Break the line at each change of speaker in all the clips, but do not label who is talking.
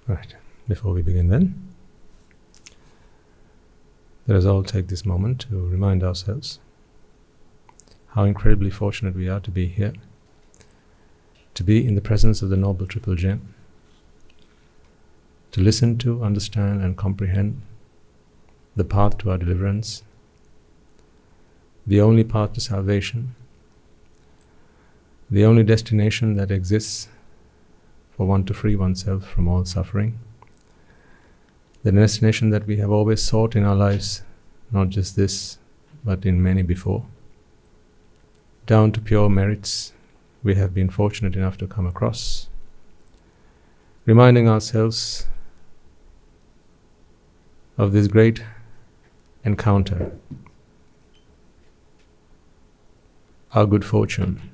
Right. Before we begin then, let us all take this moment to remind ourselves how incredibly fortunate we are to be here, to be in the presence of the Noble Triple Gem, to listen to, understand and comprehend the path to our deliverance, the only path to salvation, the only destination that exists for one to free oneself from all suffering, the destination that we have always sought in our lives, not just this, but in many before. Down to pure merits we have been fortunate enough to come across, reminding ourselves of this great encounter, our good fortune,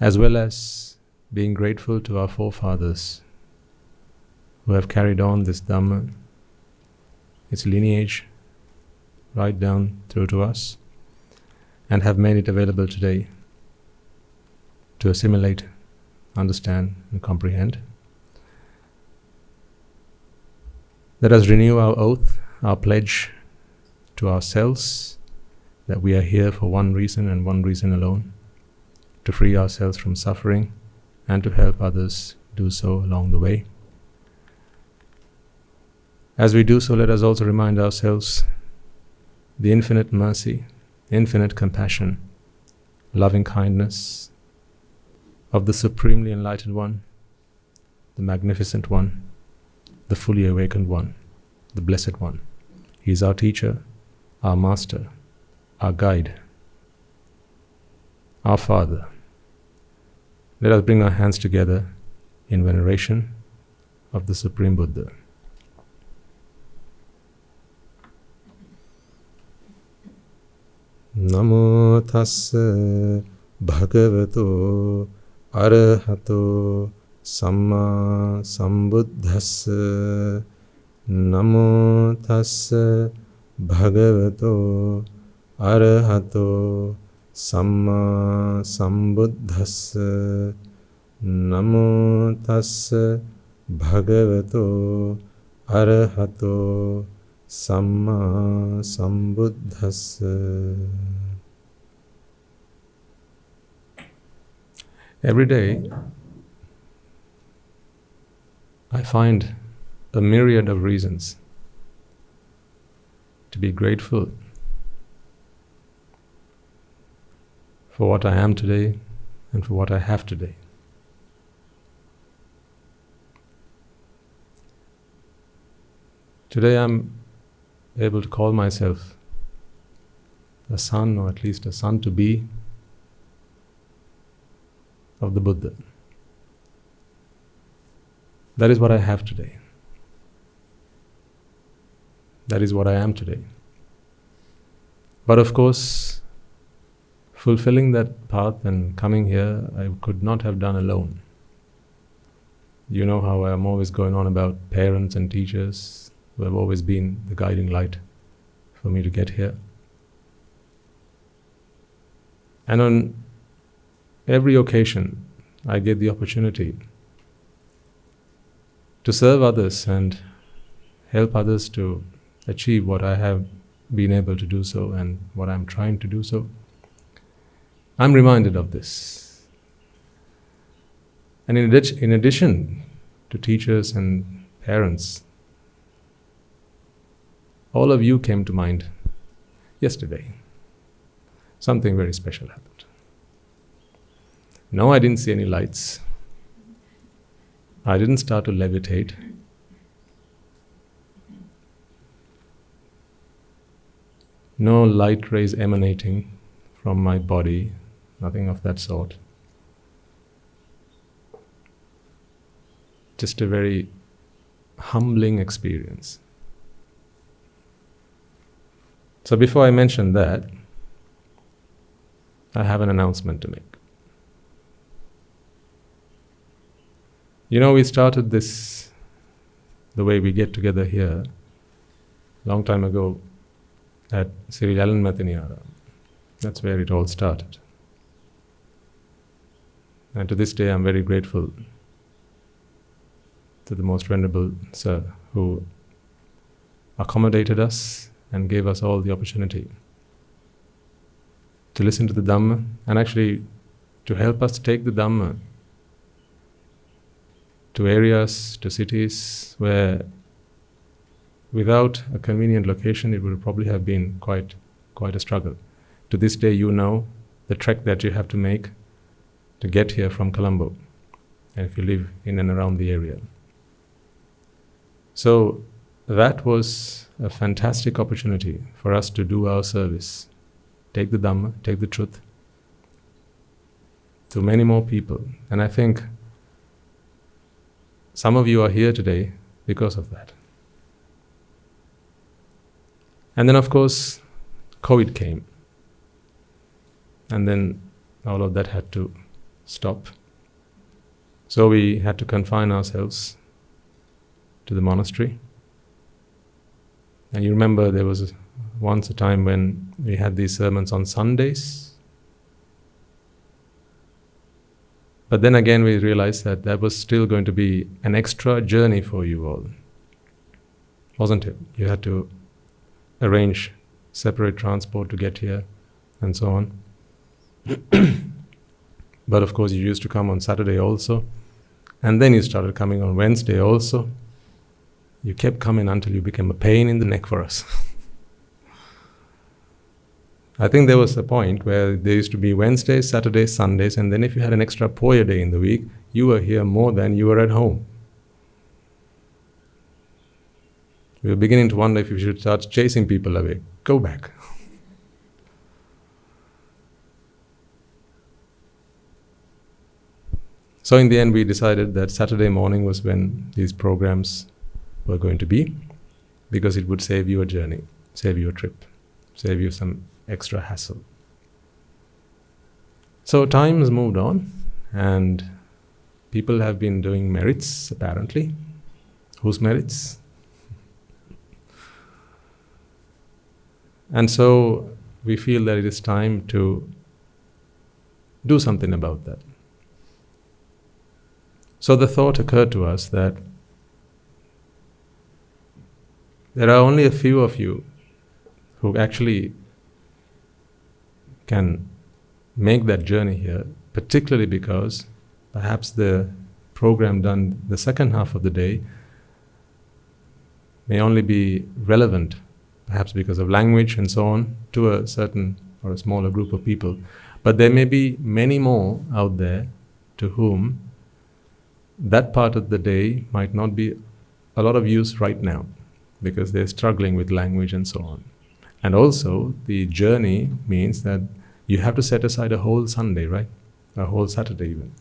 as well as being grateful to our forefathers who have carried on this Dhamma, its lineage, right down through to us, and have made it available today to assimilate, understand and comprehend. Let us renew our oath, our pledge to ourselves that we are here for one reason and one reason alone, to free ourselves from suffering and to help others do so along the way. As we do so, let us also remind ourselves the infinite mercy, infinite compassion, loving kindness of the Supremely Enlightened One, the Magnificent One, the Fully Awakened One, the Blessed One. He is our teacher, our master, our guide, our Father. Let us bring our hands together in veneration of the Supreme Buddha. Namo tassa bhagavato arahato samma sambuddhassa. Namo tassa bhagavato arahato samma sambuddhassa. Namo tassa bhagavato arahato samma sambuddhassa. Every day I find a myriad of reasons to be grateful for what I am today and for what I have today. Today I'm able to call myself a son, or at least a son-to-be of the Buddha. That is what I have today. That is what I am today. But of course, fulfilling that path and coming here, I could not have done alone. You know how I'm always going on about parents and teachers who have always been the guiding light for me to get here. And on every occasion, I get the opportunity to serve others and help others to achieve what I have been able to do so and what I'm trying to do so. I'm reminded of this. And in addition to teachers and parents, all of you came to mind yesterday. Something very special happened. No, I didn't see any lights. I didn't start to levitate. No light rays emanating from my body, nothing of that sort. Just a very humbling experience. So before I mention that, I have an announcement to make. You know, we started this, the way we get together here, long time ago at Sri Lankans. That's where it all started. And to this day I'm very grateful to the Most Venerable Sir, who accommodated us and gave us all the opportunity to listen to the Dhamma and actually to help us take the Dhamma to areas, to cities where without a convenient location it would probably have been quite a struggle. To this day, you know the trek that you have to make to get here from Colombo, and if you live in and around the area. So that was a fantastic opportunity for us to do our service, take the Dhamma, take the truth to many more people. And I think some of you are here today because of that. And then of course, COVID came. And then all of that had to stop. So we had to confine ourselves to the monastery. And you remember there was once a time when we had these sermons on Sundays. But then again we realized that that was still going to be an extra journey for you all, wasn't it? You had to arrange separate transport to get here and so on. But of course you used to come on Saturday also, and then you started coming on Wednesday also. You kept coming until you became a pain in the neck for us. I think there was a point where there used to be Wednesdays, Saturdays, Sundays, and then if you had an extra Poya day in the week, you were here more than you were at home. We were beginning to wonder if you should start chasing people away. Go back. So in the end, we decided that Saturday morning was when these programs were going to be, because it would save you a journey, save you a trip, save you some extra hassle. So time has moved on, and people have been doing merits, apparently. Whose merits? And so we feel that it is time to do something about that. So the thought occurred to us that there are only a few of you who actually can make that journey here, particularly because perhaps the program done the second half of the day may only be relevant, perhaps because of language and so on, to a certain or a smaller group of people. But there may be many more out there to whom that part of the day might not be a lot of use right now, because they're struggling with language and so on. And also, the journey means that you have to set aside a whole Sunday, right? A whole Saturday even.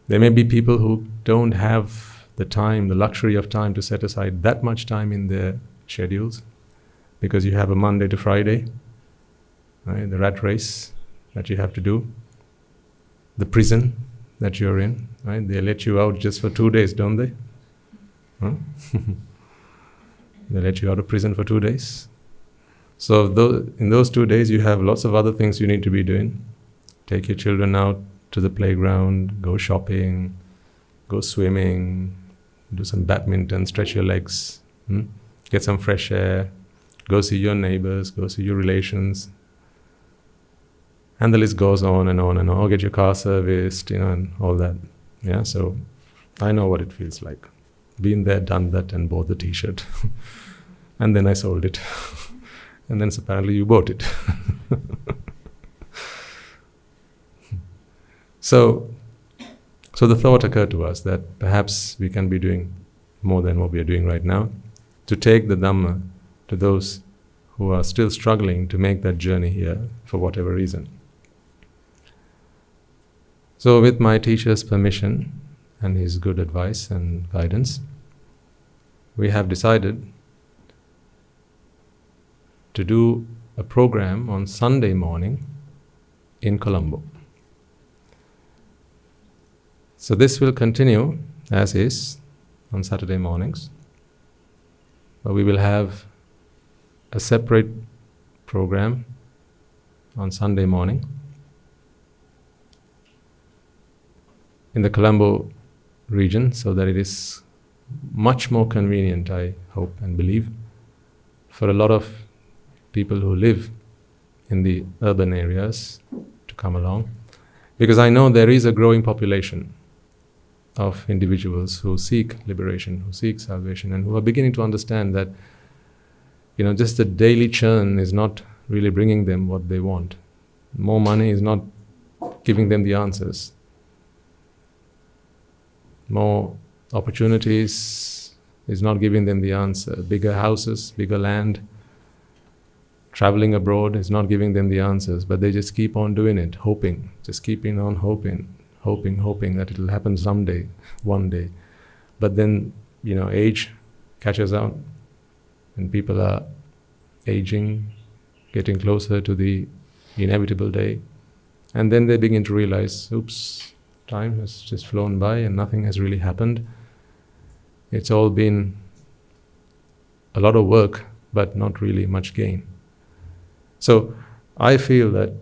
There may be people who don't have the time, the luxury of time to set aside that much time in their schedules, because you have a Monday to Friday, right? The rat race that you have to do, the prison that you're in, right? They let you out just for 2 days, don't they? Huh? They let you out of prison for 2 days. So in those 2 days you have lots of other things you need to be doing. Take your children out to the playground, go shopping, go swimming, do some badminton, stretch your legs, get some fresh air, go see your neighbors, go see your relations. And the list goes on and on and on. Or get your car serviced, and all that. Yeah, so I know what it feels like. Been there, done that, and bought the t-shirt. And then I sold it. And then apparently you bought it. So the thought occurred to us that perhaps we can be doing more than what we are doing right now, to take the Dhamma to those who are still struggling to make that journey here for whatever reason. So with my teacher's permission and his good advice and guidance, we have decided to do a program on Sunday morning in Colombo. So this will continue as is on Saturday mornings, but we will have a separate program on Sunday morning in the Colombo region so that it is much more convenient, I hope and believe, for a lot of people who live in the urban areas to come along. Because I know there is a growing population of individuals who seek liberation, who seek salvation, and who are beginning to understand that, just the daily churn is not really bringing them what they want. More money is not giving them the answers. More opportunities is not giving them the answer. Bigger houses, bigger land, traveling abroad is not giving them the answers, but they just keep on doing it, hoping, just keeping on hoping that it will happen someday, one day. But then, age catches up, and people are aging, getting closer to the inevitable day, and then they begin to realize, oops, time has just flown by and nothing has really happened. It's all been a lot of work, but not really much gain. So I feel that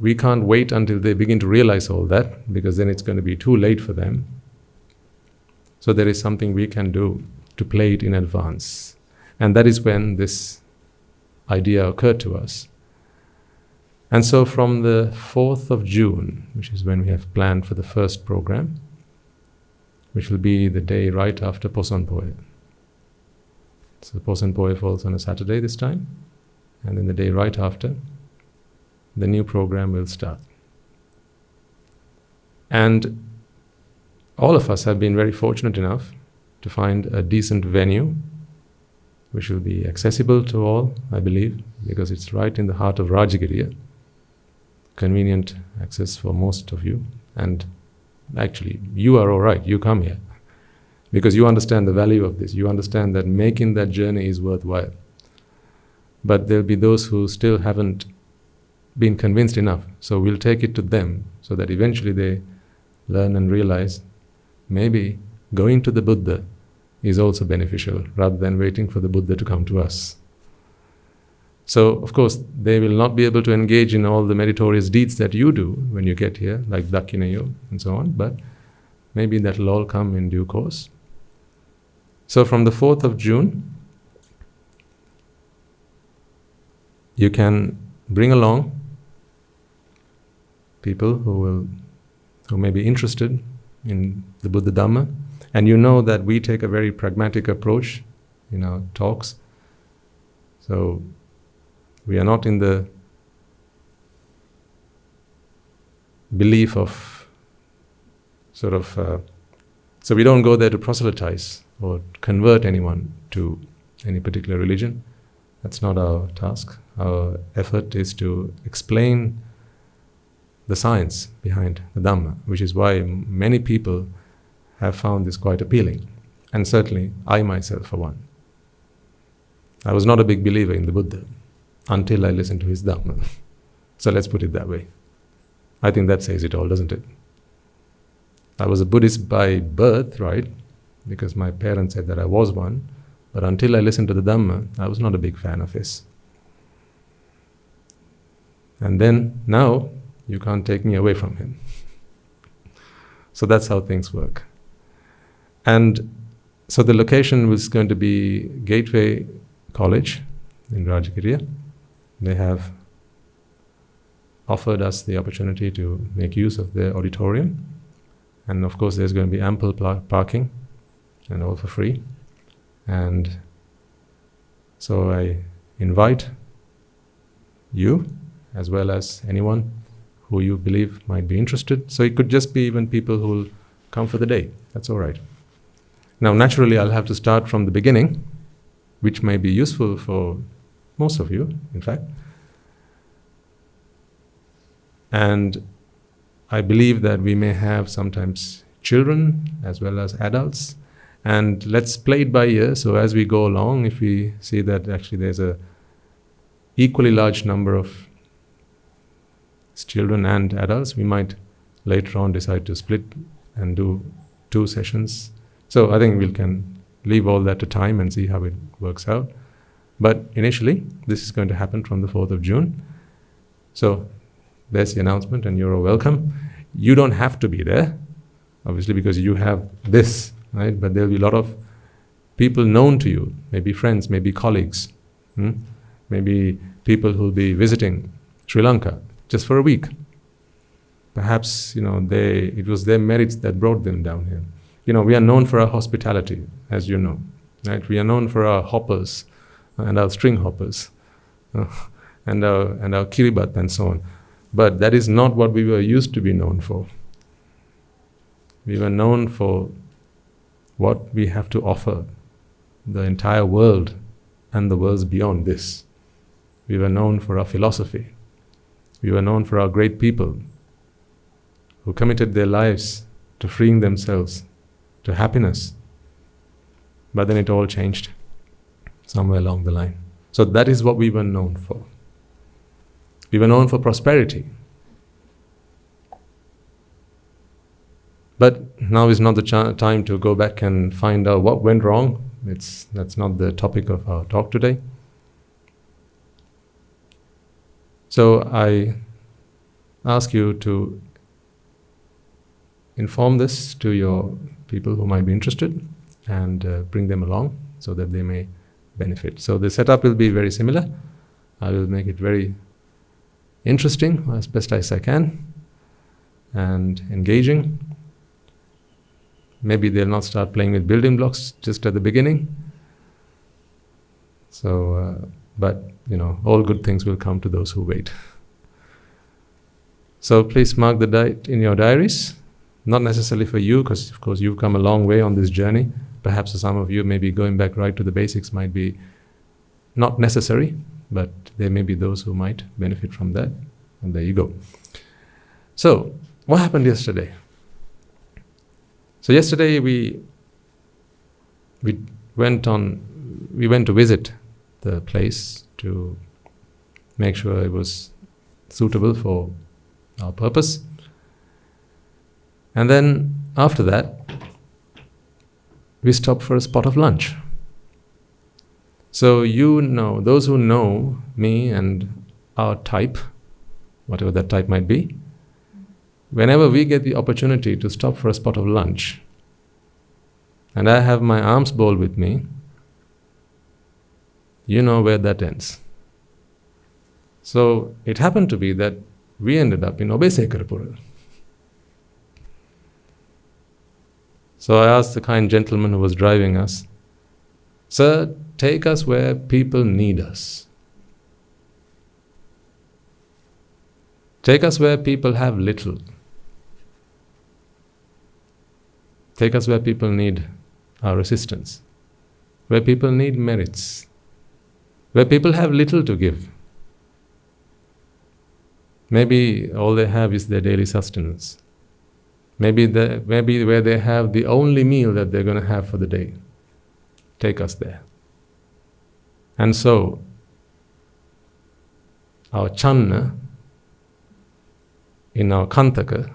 we can't wait until they begin to realize all that, because then it's going to be too late for them. So there is something we can do to play it in advance. And that is when this idea occurred to us. And so from the 4th of June, which is when we have planned for the first program, which will be the day right after Poson Poe. So Poson Poe falls on a Saturday this time, and then the day right after, the new program will start. And all of us have been very fortunate enough to find a decent venue, which will be accessible to all, I believe, because it's right in the heart of Rajagiriya. Convenient access for most of you. And actually, you are all right, you come here. Because you understand the value of this. You understand that making that journey is worthwhile. But there'll be those who still haven't been convinced enough. So we'll take it to them so that eventually they learn and realize maybe going to the Buddha is also beneficial, rather than waiting for the Buddha to come to us. So, of course, they will not be able to engage in all the meritorious deeds that you do when you get here, like Dakkhinayo and so on, but maybe that will all come in due course. So from the 4th of June, you can bring along people who may be interested in the Buddha Dhamma, and you know that we take a very pragmatic approach in our talks. So we are not in the belief of so we don't go there to proselytize or convert anyone to any particular religion. That's not our task. Our effort is to explain the science behind the Dhamma, which is why many people have found this quite appealing. And certainly, I myself for one. I was not a big believer in the Buddha until I listened to his Dhamma. So let's put it that way. I think that says it all, doesn't it? I was a Buddhist by birth, right? Because my parents said that I was one. But until I listened to the Dhamma, I was not a big fan of his. And then, now, you can't take me away from him. So that's how things work. And so the location was going to be Gateway College in Rajagiriya. They have offered us the opportunity to make use of their auditorium. And of course, there's going to be ample parking, and all for free. And so I invite you, as well as anyone who you believe might be interested. So it could just be even people who will come for the day. That's all right. Now, naturally, I'll have to start from the beginning, which may be useful for most of you, in fact. And I believe that we may have sometimes children as well as adults. And let's play it by ear. So as we go along, if we see that actually there's a equally large number of children and adults, we might later on decide to split and do 2 sessions. So I think we can leave all that to time and see how it works out. But initially, this is going to happen from the 4th of June. So there's the announcement, and you're all welcome. You don't have to be there. obviously because you have this, right? But there'll be a lot of people known to you, maybe friends, maybe colleagues, maybe people who'll be visiting Sri Lanka just for a week. Perhaps, it was their merits that brought them down here. We are known for our hospitality, as you know, right? We are known for our hoppers and our string hoppers and our kiribat and so on. But that is not what we were used to be known for. We were known for what we have to offer the entire world and the worlds beyond this. We were known for our philosophy. We were known for our great people who committed their lives to freeing themselves to happiness. But then it all changed somewhere along the line. So that is what we were known for. We were known for prosperity. But now is not the time to go back and find out what went wrong. That's not the topic of our talk today. So I ask you to inform this to your people who might be interested and bring them along so that they may benefit. So the setup will be very similar. I will make it very interesting as best as I can and engaging. Maybe they'll not start playing with building blocks just at the beginning. So, but all good things will come to those who wait. So please mark the date in your diaries. Not necessarily for you, because of course you've come a long way on this journey. Perhaps for some of you, maybe going back right to the basics might be not necessary, but there may be those who might benefit from that. And there you go. So, what happened yesterday? So yesterday we went to visit the place to make sure it was suitable for our purpose. And then after that, we stopped for a spot of lunch. So those who know me and our type, whatever that type might be, whenever we get the opportunity to stop for a spot of lunch, and I have my alms bowl with me, you know where that ends. So it happened to be that we ended up in Obesekarapura. So I asked the kind gentleman who was driving us, "Sir, take us where people need us. Take us where people have little. Take us where people need our assistance, where people need merits, where people have little to give. Maybe all they have is their daily sustenance. Maybe where they have the only meal that they're going to have for the day. Take us there." And so, our Channa in our Kantaka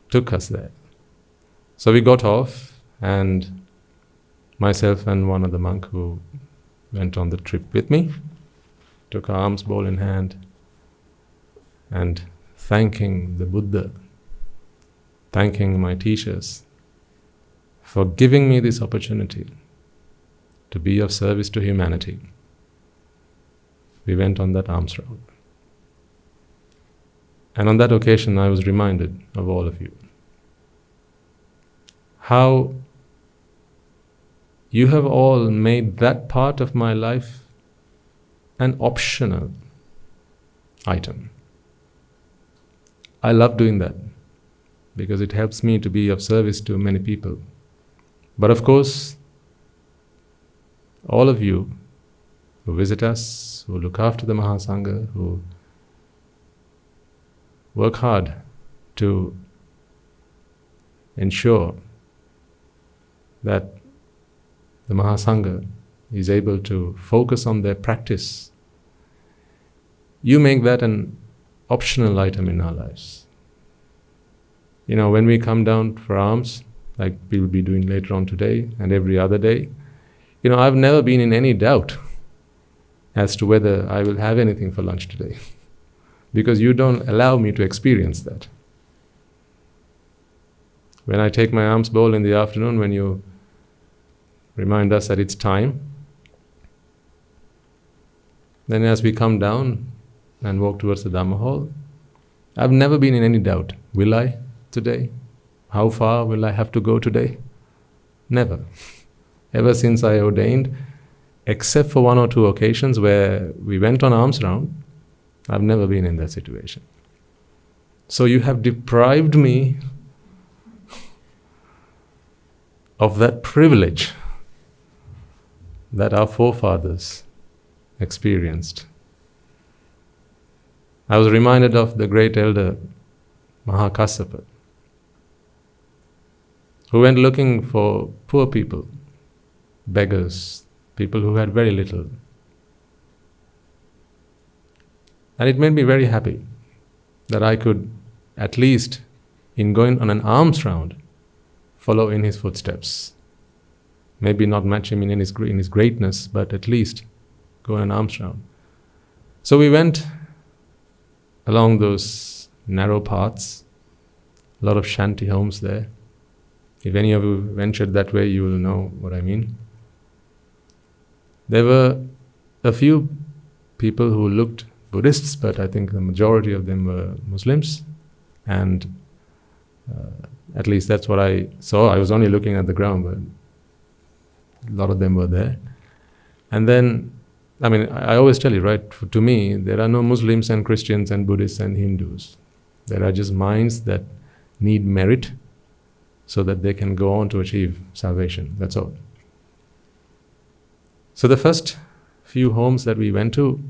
took us there. So we got off, and myself and one other monk who went on the trip with me took our alms bowl in hand and thanking the Buddha, thanking my teachers for giving me this opportunity to be of service to humanity. We went on that alms road. And on that occasion, I was reminded of all of you. How you have all made that part of my life an optional item. I love doing that because it helps me to be of service to many people. But of course, all of you who visit us, who look after the Mahasangha, who work hard to ensure that the Mahasangha is able to focus on their practice, you make that an optional item in our lives. When we come down for alms, like we'll be doing later on today and every other day, I've never been in any doubt as to whether I will have anything for lunch today. because you don't allow me to experience that. When I take my alms bowl in the afternoon, when you remind us that it's time, then as we come down and walk towards the Dhamma hall, I've never been in any doubt. Will I today? How far will I have to go today? Never. Ever since I ordained, except for one or two occasions where we went on alms round, I've never been in that situation. So you have deprived me of that privilege that our forefathers experienced. I was reminded of the great elder Mahakassapa, who went looking for poor people, beggars, people who had very little. And it made me very happy that I could, at least in going on an alms round, follow in his footsteps. Maybe not match him in his greatness, but at least go on an alms round. So we went along those narrow paths, a lot of shanty homes there. If any of you ventured that way, you will know what I mean. There were a few people who looked Buddhists, but I think the majority of them were Muslims, and at least that's what I saw. I was only looking at the ground, but a lot of them were there. And then, I mean, I always tell you, right, to me, there are no Muslims and Christians and Buddhists and Hindus. There are just minds that need merit so that they can go on to achieve salvation. That's all. So the first few homes that we went to,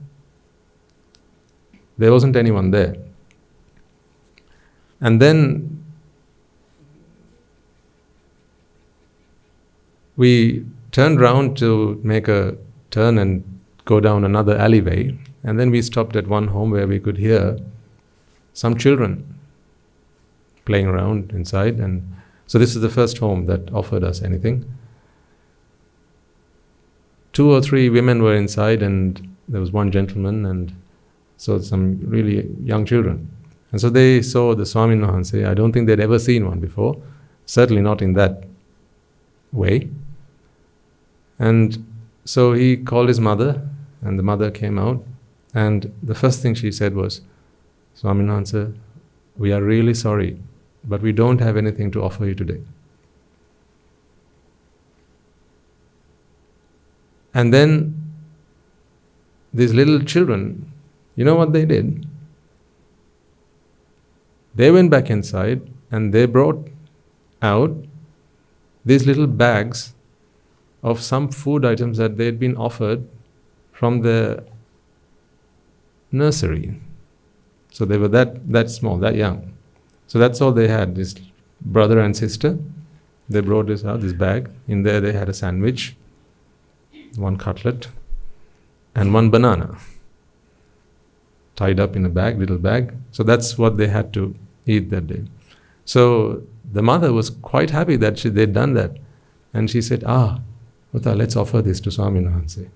there wasn't anyone there. And then we turned round to make a turn and go down another alleyway, and then we stopped at one home where we could hear some children playing around inside. And so this is the first home that offered us anything. 2 or 3 women were inside, and there was one gentleman, and so some really young children. And so they saw the Swamin Wahanse. I don't think they'd ever seen one before, certainly not in that way. And so he called his mother, and the mother came out, and the first thing she said was, Swamin Wahanse, we are really sorry, but we don't have anything to offer you today. And then these little children, you know what they did? They went back inside and they brought out these little bags of some food items that they'd been offered from the nursery. So they were that small, that young. So that's all they had, this brother and sister. They brought this out, this bag. In there they had a sandwich, 1 cutlet, and 1 banana, tied up in a bag, little bag. So that's what they had to eat that day. So the mother was quite happy that they'd done that. And she said, Aththa, let's offer this to Swamin Wahanse.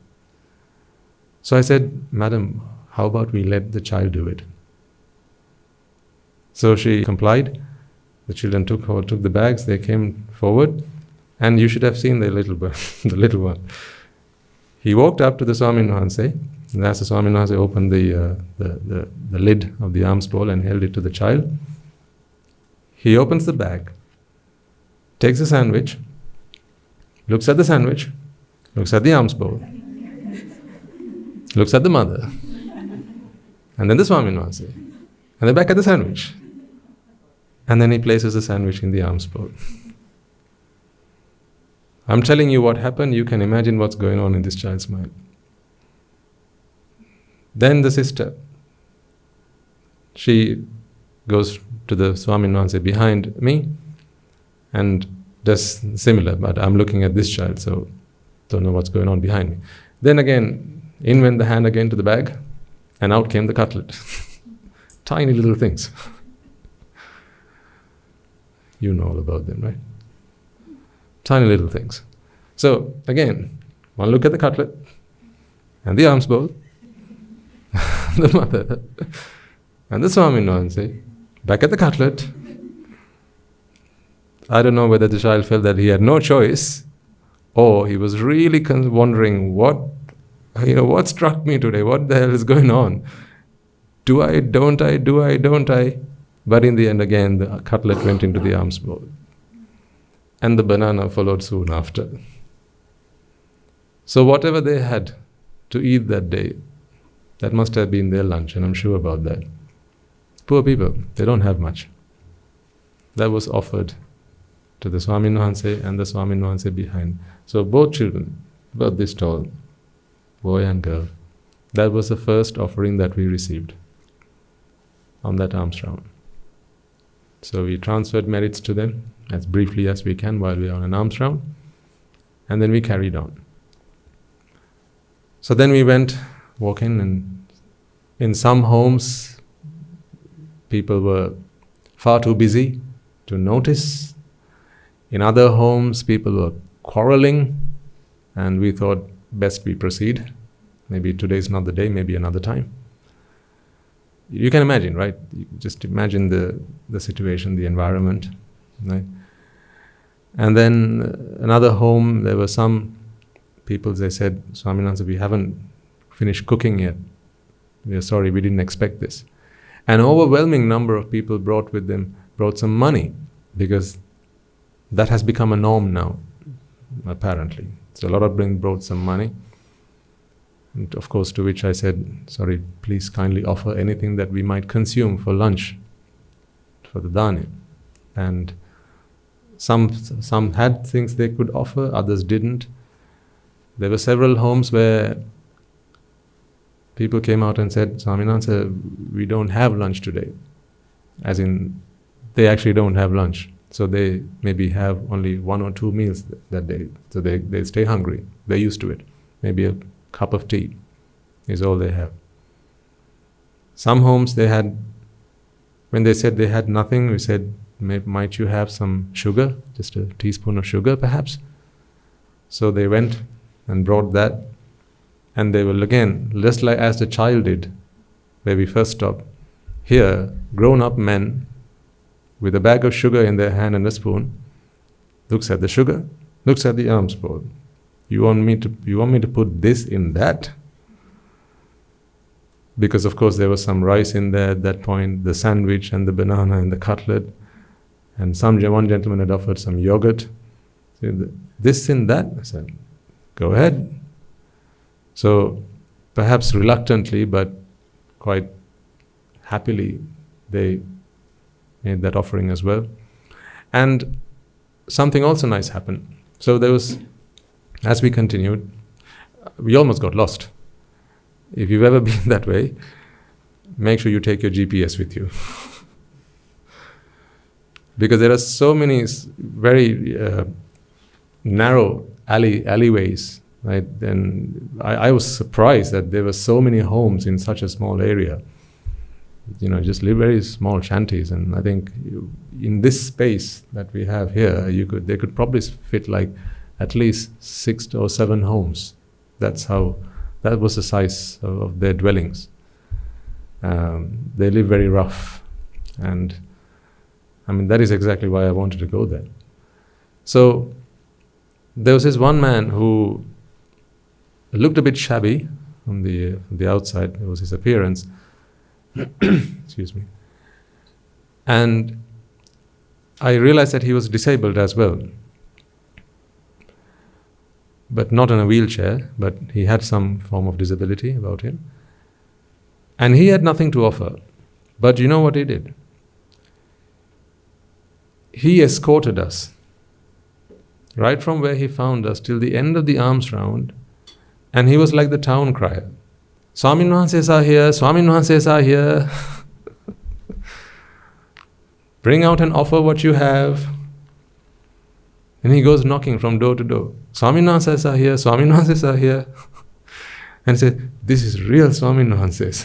So I said, Madam, how about we let the child do it? So she complied. The children took the bags, they came forward, and you should have seen the little one. He walked up to the Swamin Wahanse, and as the Swamin Wahanse opened the lid of the alms bowl and held it to the child, he opens the bag, takes the sandwich, looks at the sandwich, looks at the alms bowl, looks at the mother, and then the Swamin Wahanse, and then back at the sandwich. And then he places the sandwich in the alms bowl. I'm telling you what happened, you can imagine what's going on in this child's mind. Then the sister, she goes to the Swamin Wahanse behind me and does similar, but I'm looking at this child, so don't know what's going on behind me. Then again, in went the hand again to the bag, and out came the cutlet. Tiny little things. You know all about them, right? Tiny little things. So again, one look at the cutlet and the alms bowl, the mother, And the Swami Nwanse, back at the cutlet. I don't know whether the child felt that he had no choice, or he was really wondering what struck me today, what the hell is going on? Do I, don't I, do I, don't I? But in the end, again, the cutlet went into the alms bowl. And the banana followed soon after. So whatever they had to eat that day, that must have been their lunch, and I'm sure about that. Poor people, they don't have much. That was offered to the Swami Nwanse and the Swami Nwanse behind. So both children, both this tall, boy and girl, that was the first offering that we received on that alms round. So we transferred merits to them as briefly as we can while we are on an alms round, and then we carried on. So then we went walking, and in some homes people were far too busy to notice. In other homes people were quarreling, and we thought best we proceed. Maybe today's not the day, maybe another time. You can imagine, right? You just imagine the situation, the environment, right? And then another home, there were some people, they said, Swami Nwanse, we haven't finished cooking yet. We are sorry, we didn't expect this. An overwhelming number of people brought some money, because that has become a norm now, apparently. So a lot of them brought some money. And of course, to which I said, sorry, please kindly offer anything that we might consume for lunch, for the dhanya. And some had things they could offer, others didn't. There were several homes where people came out and said, Swami Nwanse, we don't have lunch today. As in, they actually don't have lunch. So they maybe have only 1 or 2 meals that day. So they stay hungry. They're used to it. Maybe a cup of tea is all they have. Some homes they had, when they said they had nothing, we said, might you have some sugar? Just a teaspoon of sugar perhaps? So they went and brought that, and they will again, just like as the child did, where we first stopped. Here, grown-up men with a bag of sugar in their hand and a spoon, looks at the sugar, looks at the alms bowl. You want me to put this in that? Because of course there was some rice in there at that point, the sandwich and the banana and the cutlet, and one gentleman had offered some yogurt. So this in that? I said, go ahead. So perhaps reluctantly, but quite happily, they made that offering as well. And something also nice happened. So there was, as we continued, we almost got lost. If you've ever been that way, make sure you take your GPS with you. Because there are so many very narrow alleyways, right? And I was surprised that there were so many homes in such a small area. Just live very small shanties. And I think in this space that we have here, they could probably fit like at least 6 or 7 homes. That was the size of their dwellings. They live very rough, and that is exactly why I wanted to go there. So there was this one man who looked a bit shabby on the outside. It was his appearance. Excuse me. And I realized that he was disabled as well. But not in a wheelchair, but he had some form of disability about him. And he had nothing to offer. But you know what he did? He escorted us right from where he found us till the end of the alms round, and he was like the town crier. Swami Nwanses are here, Swami Nwanses are here. Bring out and offer what you have. And he goes knocking from door to door. Swami Nwanses are here, Swami Nwanses are here. And said, this is real Swami Nwanses.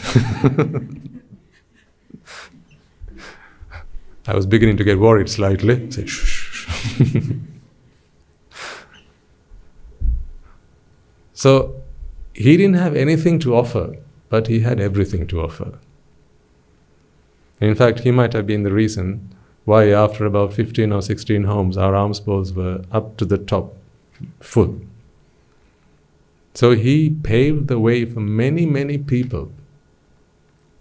I was beginning to get worried slightly. I said, shh. So he didn't have anything to offer, but he had everything to offer. In fact, he might have been the reason why after about 15 or 16 homes, our alms bowls were up to the top, full. So he paved the way for many, many people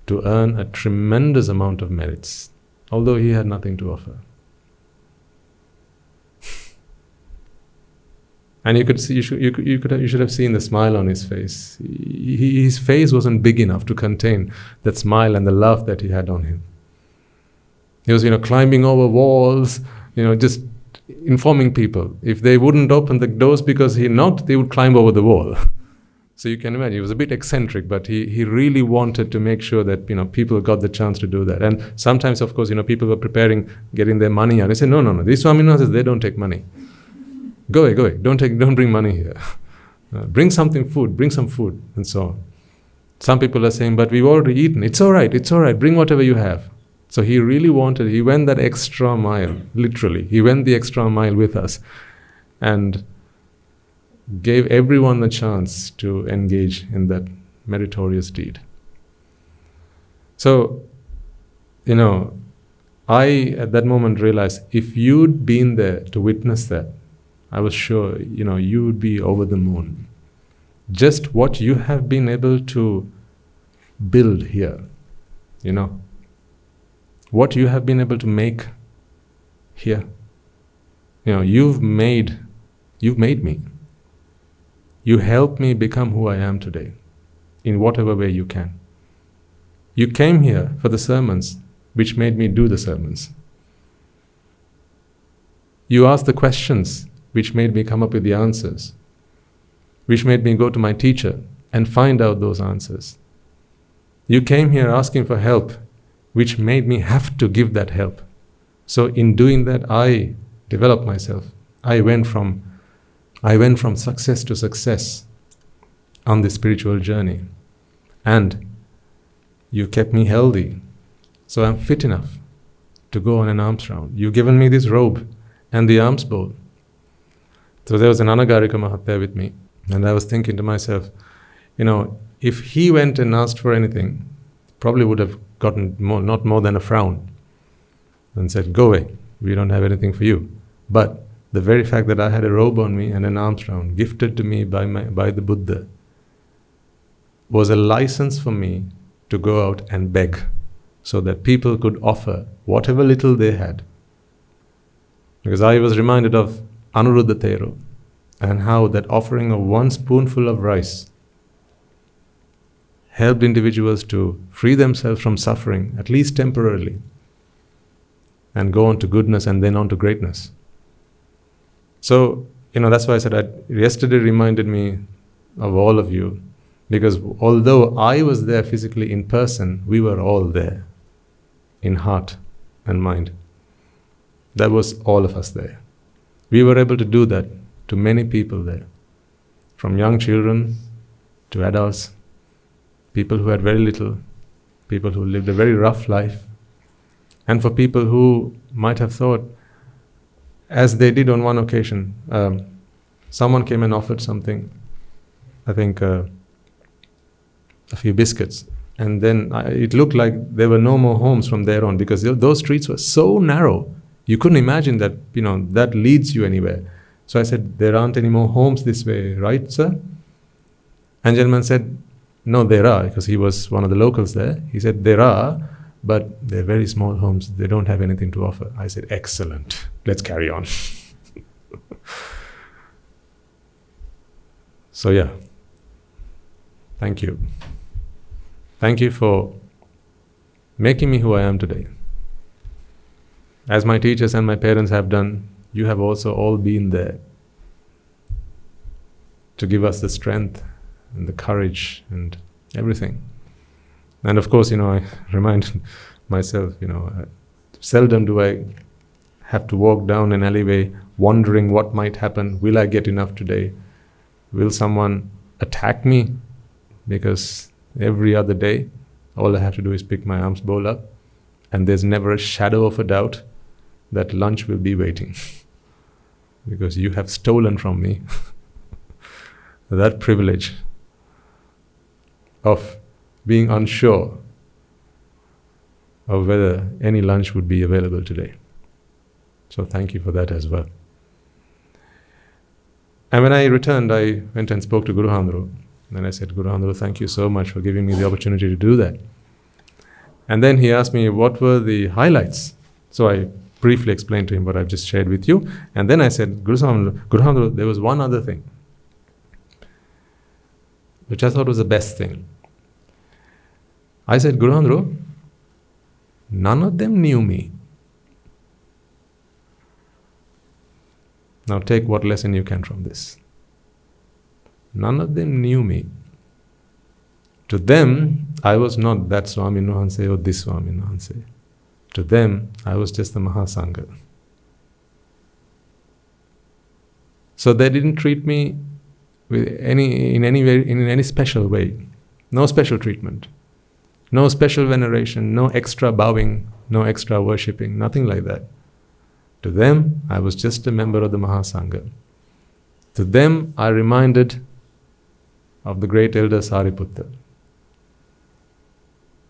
to earn a tremendous amount of merits, although he had nothing to offer. And you could see, you should have seen the smile on his face. His face wasn't big enough to contain that smile and the love that he had on him. He was, climbing over walls, just informing people. If they wouldn't open the doors because he knocked, they would climb over the wall. So you can imagine, he was a bit eccentric, but he really wanted to make sure that, people got the chance to do that. And sometimes, of course, people were preparing, getting their money out. They said, no, these Swaminathanas, they don't take money. Go away, don't bring money here. Bring some food, and so on. Some people are saying, but we've already eaten. It's all right, bring whatever you have. So he went that extra mile, literally. He went the extra mile with us and gave everyone the chance to engage in that meritorious deed. So, I at that moment realized, if you'd been there to witness that, I was sure, you would be over the moon. Just what you have been able to build here, what you have been able to make here. You've made me. You helped me become who I am today, in whatever way you can. You came here for the sermons, which made me do the sermons. You asked the questions, which made me come up with the answers, which made me go to my teacher and find out those answers. You came here asking for help, which made me have to give that help. So in doing that, I developed myself. I went from success to success on this spiritual journey. And you kept me healthy, so I'm fit enough to go on an alms round. You've given me this robe and the alms bowl. So there was an Anagarika Mahat there with me, and I was thinking to myself, if he went and asked for anything, probably would have gotten not more than a frown and said, go away, we don't have anything for you. But the very fact that I had a robe on me and an alms round gifted to me by the Buddha was a license for me to go out and beg, so that people could offer whatever little they had. Because I was reminded of Anuruddha Thero, and how that offering of one spoonful of rice helped individuals to free themselves from suffering, at least temporarily, and go on to goodness and then on to greatness. So, that's why I said yesterday reminded me of all of you, because although I was there physically in person, we were all there in heart and mind. That was all of us there. We were able to do that to many people there, from young children to adults, people who had very little, people who lived a very rough life, and for people who might have thought, as they did on one occasion, someone came and offered something, I think a few biscuits, and then it looked like there were no more homes from there on, because those streets were so narrow. You couldn't imagine that, that leads you anywhere. So I said, there aren't any more homes this way, right, sir? And the gentleman said, no, there are, because he was one of the locals there. He said, there are, but they're very small homes. They don't have anything to offer. I said, excellent. Let's carry on. So yeah, thank you. Thank you for making me who I am today. As my teachers and my parents have done, you have also all been there to give us the strength and the courage and everything. And of course, I remind myself, seldom do I have to walk down an alleyway wondering what might happen. Will I get enough today? Will someone attack me? Because every other day, all I have to do is pick my alms bowl up, and there's never a shadow of a doubt that lunch will be waiting. Because you have stolen from me that privilege of being unsure of whether any lunch would be available today. So thank you for that as well. And when I returned, I went and spoke to Guru Handru. And I said, Guru Handru, thank you so much for giving me the opportunity to do that. And then he asked me what were the highlights. So I briefly explained to him what I've just shared with you. And then I said, Guru Handru, there was one other thing, which I thought was the best thing. I said, Guru Handru, none of them knew me. Now take what lesson you can from this. None of them knew me. To them, I was not that Swami Nuhanse or this Swami Nuhanse. To them, I was just the Mahasangha. So they didn't treat me with in any special way. No special treatment. No special veneration, no extra bowing, no extra worshipping, nothing like that. To them, I was just a member of the Mahasangha. To them, I reminded of the great elder Sariputta.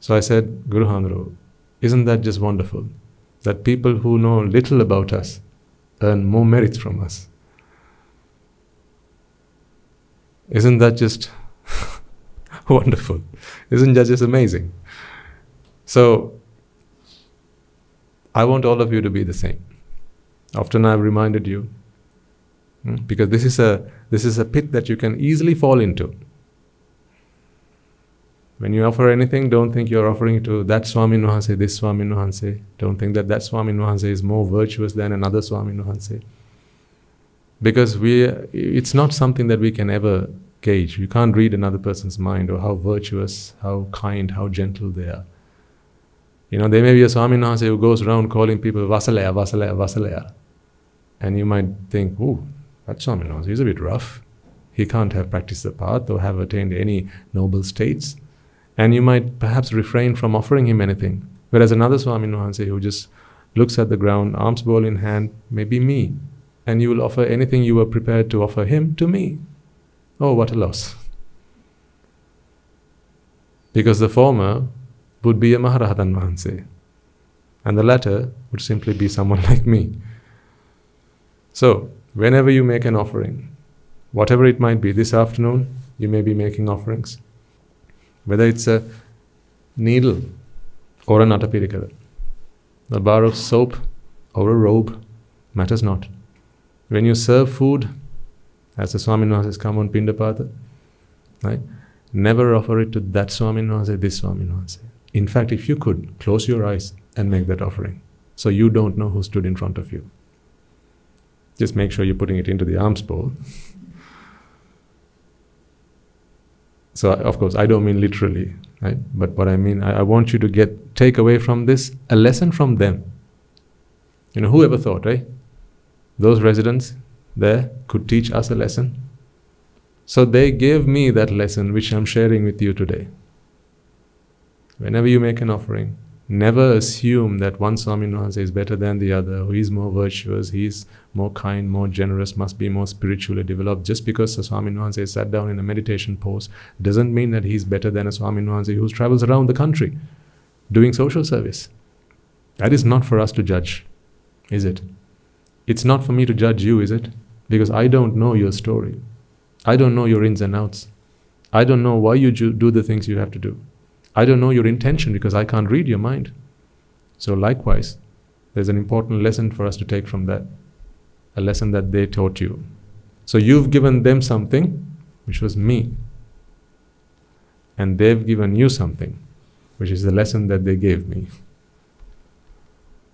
So I said, Guru Handru, isn't that just wonderful? That people who know little about us earn more merits from us. Isn't that just wonderful? Isn't that just amazing? So, I want all of you to be the same. Often I've reminded you, because this is a pit that you can easily fall into. When you offer anything, don't think you're offering it to that Swami Nuhanse, this Swami Nuhanse. Don't think that that Swami Nuhanse is more virtuous than another Swami Nuhanse. Because it's not something that we can ever gauge. You can't read another person's mind or how virtuous, how kind, how gentle they are. There may be a Swami Nuhanse who goes around calling people Vasalaya, Vasalaya, Vasalaya. And you might think, ooh, that Swami Nuhanse, he's a bit rough. He can't have practiced the path or have attained any noble states. And you might perhaps refrain from offering him anything. Whereas another Swami Nuhanse who just looks at the ground, alms bowl in hand, maybe me. And you will offer anything you were prepared to offer him to me. Oh, what a loss. Because the former would be a Maharahatan Mahanse. And the latter would simply be someone like me. So, whenever you make an offering, whatever it might be, this afternoon you may be making offerings. Whether it's a needle or an atapirikara, a bar of soap or a robe, matters not. When you serve food, as the Swami Nuhanses come on Pindapata, right? Never offer it to that Swami Nuhanse, this Swami Nuhanse. In fact, if you could, close your eyes and make that offering. So you don't know who stood in front of you. Just make sure you're putting it into the alms bowl. So, of course, I don't mean literally, right? But what I mean, I want you to take away from this a lesson from them. Whoever thought, right? Those residents there could teach us a lesson. So they gave me that lesson which I'm sharing with you today. Whenever you make an offering, never assume that one Swami Nuhanse is better than the other, or he's more virtuous, he's more kind, more generous, must be more spiritually developed. Just because a Swami Nuhanse sat down in a meditation pose doesn't mean that he's better than a Swami Nuhanse who travels around the country doing social service. That is not for us to judge, is it? It's not for me to judge you, is it? Because I don't know your story. I don't know your ins and outs. I don't know why you do the things you have to do. I don't know your intention because I can't read your mind. So likewise, there's an important lesson for us to take from that. A lesson that they taught you. So you've given them something, which was me. And they've given you something, which is the lesson that they gave me.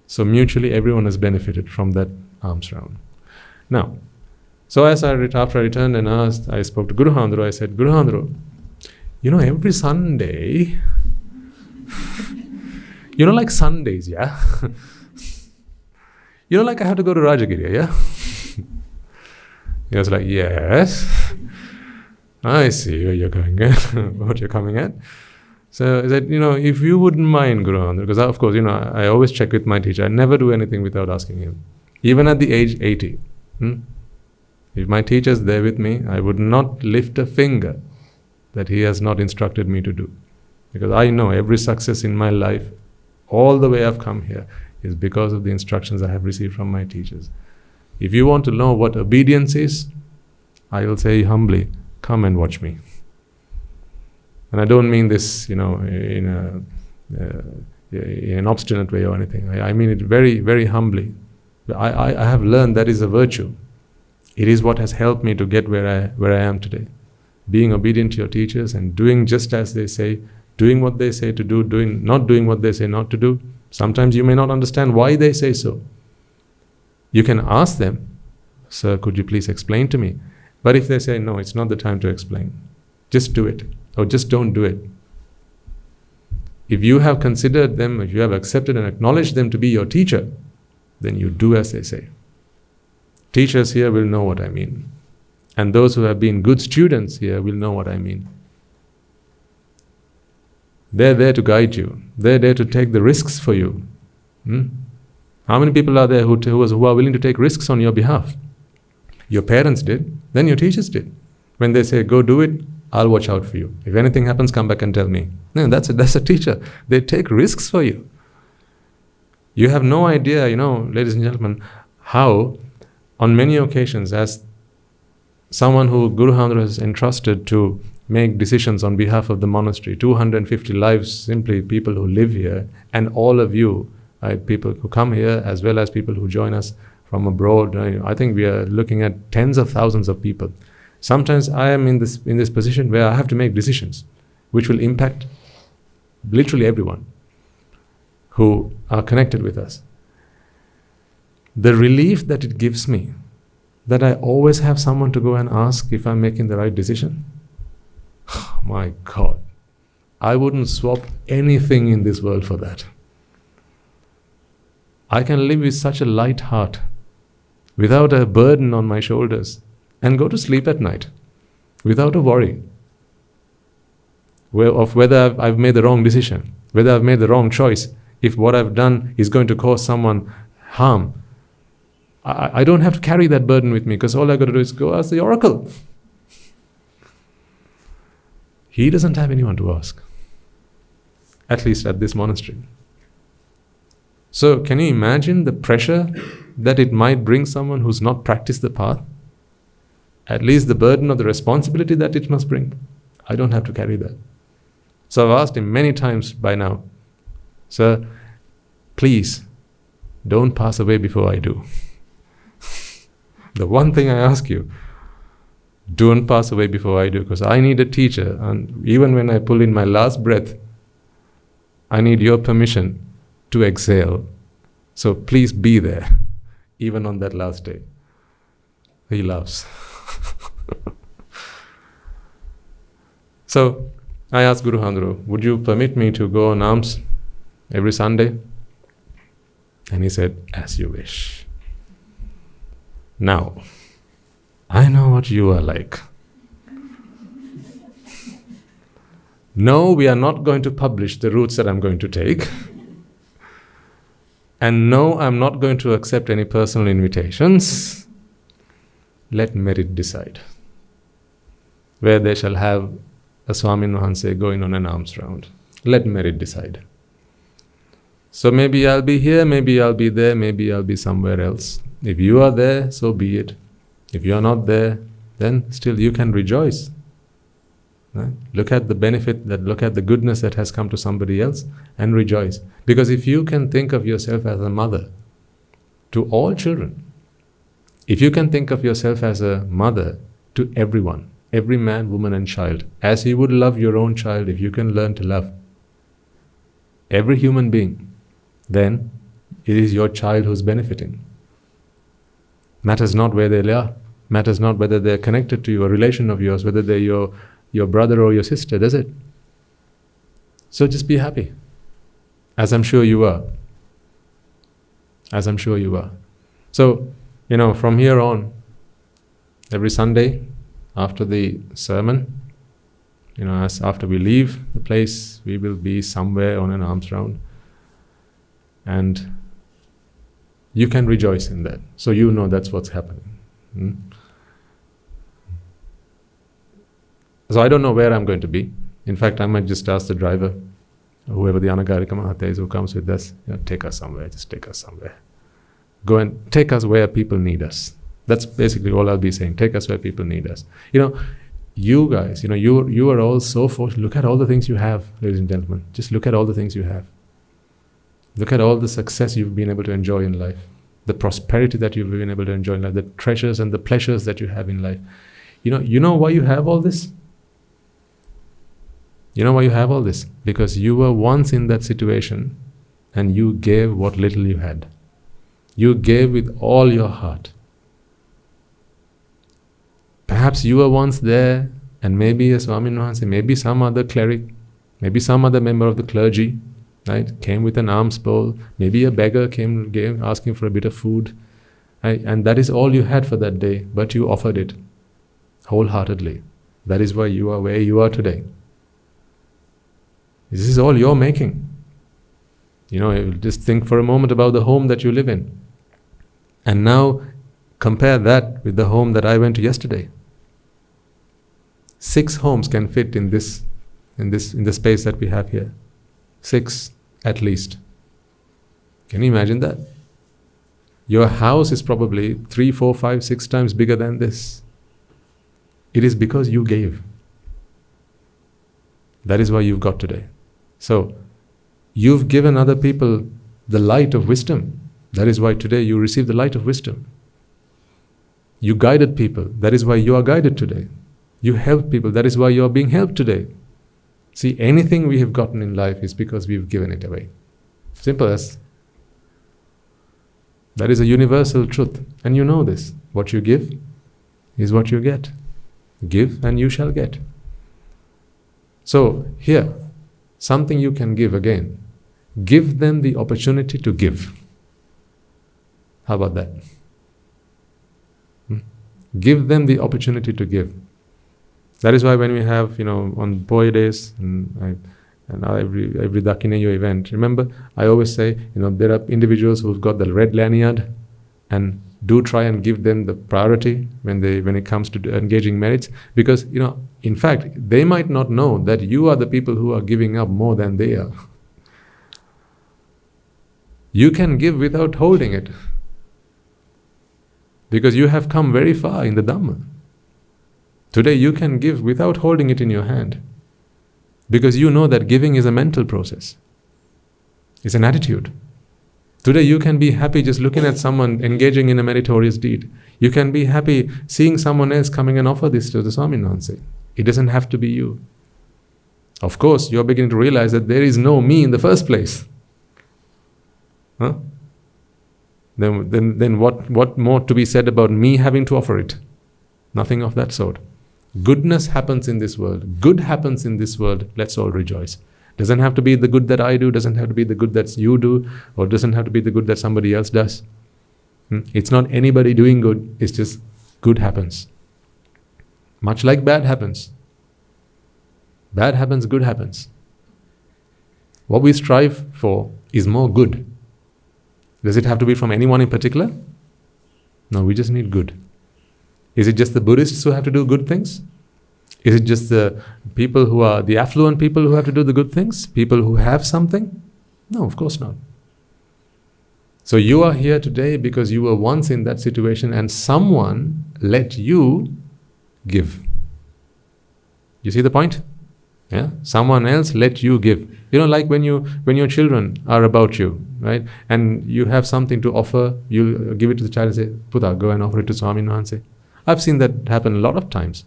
So mutually everyone has benefited from that alms round. Now, so after I returned and I spoke to Guru Handru, I said, Guru Handru, every Sunday, like Sundays, yeah? Like I have to go to Rajagiri, yeah? He was like, yes, I see where you're going at, what you're coming at. So I said, if you wouldn't mind, Guru Handru, because of course, I always check with my teacher. I never do anything without asking him. Even at the age 80. If my teacher's there with me, I would not lift a finger that he has not instructed me to do. Because I know every success in my life all the way I've come here is because of the instructions I have received from my teachers. If you want to know what obedience is, I will say humbly, come and watch me. And I don't mean this, in an obstinate way or anything. I mean it very, very humbly. I have learned that is a virtue. It is what has helped me to get where I am today. Being obedient to your teachers and doing just as they say, doing what they say to do, not doing what they say not to do. Sometimes you may not understand why they say so. You can ask them, sir, could you please explain to me? But if they say, no, it's not the time to explain, just do it, or just don't do it. If you have considered them, if you have accepted and acknowledged them to be your teacher, then you do as they say. Teachers here will know what I mean. And those who have been good students here will know what I mean. They're there to guide you. They're there to take the risks for you. How many people are there who are willing to take risks on your behalf? Your parents did, then your teachers did. When they say, go do it, I'll watch out for you. If anything happens, come back and tell me. No, that's a teacher. They take risks for you. You have no idea, ladies and gentlemen, how on many occasions, as someone who Guru Hamdra has entrusted to make decisions on behalf of the monastery, 250 lives, simply people who live here, and all of you, people who come here, as well as people who join us from abroad. I think we are looking at tens of thousands of people. Sometimes I am in this position where I have to make decisions which will impact literally everyone who are connected with us. The relief that it gives me, that I always have someone to go and ask if I'm making the right decision. My God, I wouldn't swap anything in this world for that. I can live with such a light heart, without a burden on my shoulders, and go to sleep at night, without a worry of whether I've made the wrong decision, whether I've made the wrong choice, if what I've done is going to cause someone harm. I don't have to carry that burden with me, because all I got to do is go ask the oracle. He doesn't have anyone to ask, at least at this monastery. So can you imagine the pressure that it might bring someone who's not practiced the path? At least the burden of the responsibility that it must bring. I don't have to carry that. So I've asked him many times by now, sir, please don't pass away before I do. The one thing I ask you, don't pass away before I do, because I need a teacher, and even when I pull in my last breath, I need your permission to exhale. So please be there, even on that last day. He loves. So I asked Guru Hamdra, would you permit me to go on alms every Sunday? And he said, as you wish. Now, I know what you are like. No, we are not going to publish the routes that I'm going to take. And no, I'm not going to accept any personal invitations. Let merit decide. Where they shall have a Swami Vahanse going on an alms round. Let merit decide. So maybe I'll be here, maybe I'll be there, maybe I'll be somewhere else. If you are there, so be it. If you are not there, then still you can rejoice. Right? Look at the benefit, look at the goodness that has come to somebody else and rejoice. Because if you can think of yourself as a mother to all children, if you can think of yourself as a mother to everyone, every man, woman and child, as you would love your own child, if you can learn to love every human being, then it is your child who's benefiting. Matters not where they are, matters not whether they're connected to you, a relation of yours, whether they're your brother or your sister, does it? So just be happy, as I'm sure you are. As I'm sure you are. So, from here on, every Sunday, after the sermon, as after we leave the place, we will be somewhere on an alms round. And you can rejoice in that. So you know that's what's happening. So I don't know where I'm going to be. In fact, I might just ask the driver, whoever the Anagarika Mahata is who comes with us, take us somewhere, just take us somewhere. Go and take us where people need us. That's basically all I'll be saying. Take us where people need us. You guys, you are all so fortunate. Look at all the things you have, ladies and gentlemen. Just look at all the things you have. Look at all the success you've been able to enjoy in life. The prosperity that you've been able to enjoy in life. The treasures and the pleasures that you have in life. You know why you have all this? You know why you have all this? Because you were once in that situation and you gave what little you had. You gave with all your heart. Perhaps you were once there and maybe a Swami Nuhansi, maybe some other cleric, maybe some other member of the clergy, right, came with an alms bowl, maybe a beggar came asking for a bit of food, right? And that is all you had for that day, but you offered it wholeheartedly. That is why you are where you are today. This is all you're making. Just think for a moment about the home that you live in. And now compare that with the home that I went to yesterday. 6 homes can fit in the space that we have here. 6 at least. Can you imagine that? Your house is probably 3, 4, 5, 6 times bigger than this. It is because you gave. That is why you've got today. So, you've given other people the light of wisdom. That is why today you receive the light of wisdom. You guided people. That is why you are guided today. You helped people. That is why you are being helped today. See, anything we have gotten in life is because we've given it away. Simple as. That is a universal truth. And you know this. What you give is what you get. Give and you shall get. So, here, something you can give again. Give them the opportunity to give. How about that? Give them the opportunity to give. That is why when we have, on boy days and every Dakineyo event, remember, I always say, there are individuals who've got the red lanyard, and do try and give them the priority when it comes to engaging merits, because, in fact, they might not know that you are the people who are giving up more than they are. You can give without holding it, because you have come very far in the Dhamma. Today you can give without holding it in your hand, because you know that giving is a mental process. It's an attitude. Today you can be happy just looking at someone engaging in a meritorious deed. You can be happy seeing someone else coming and offer this to the Swami Nuhansi. It doesn't have to be you. Of course, you're beginning to realize that there is no me in the first place. Huh? Then what more to be said about me having to offer it? Nothing of that sort. Goodness happens in this world. Good happens in this world. Let's all rejoice. Doesn't have to be the good that I do, doesn't have to be the good that you do, or doesn't have to be the good that somebody else does. It's not anybody doing good, it's just good happens. Much like bad happens. Bad happens, good happens. What we strive for is more good. Does it have to be from anyone in particular? No, we just need good. Is it just the Buddhists who have to do good things? Is it just the people who are the affluent people who have to do the good things? People who have something? No, of course not. So you are here today because you were once in that situation and someone let you give. You see the point? Yeah? Someone else let you give. Like when your children are about you, right? And you have something to offer, you give it to the child and say, Buddha, go and offer it to Swami Nuhansi. I've seen that happen a lot of times.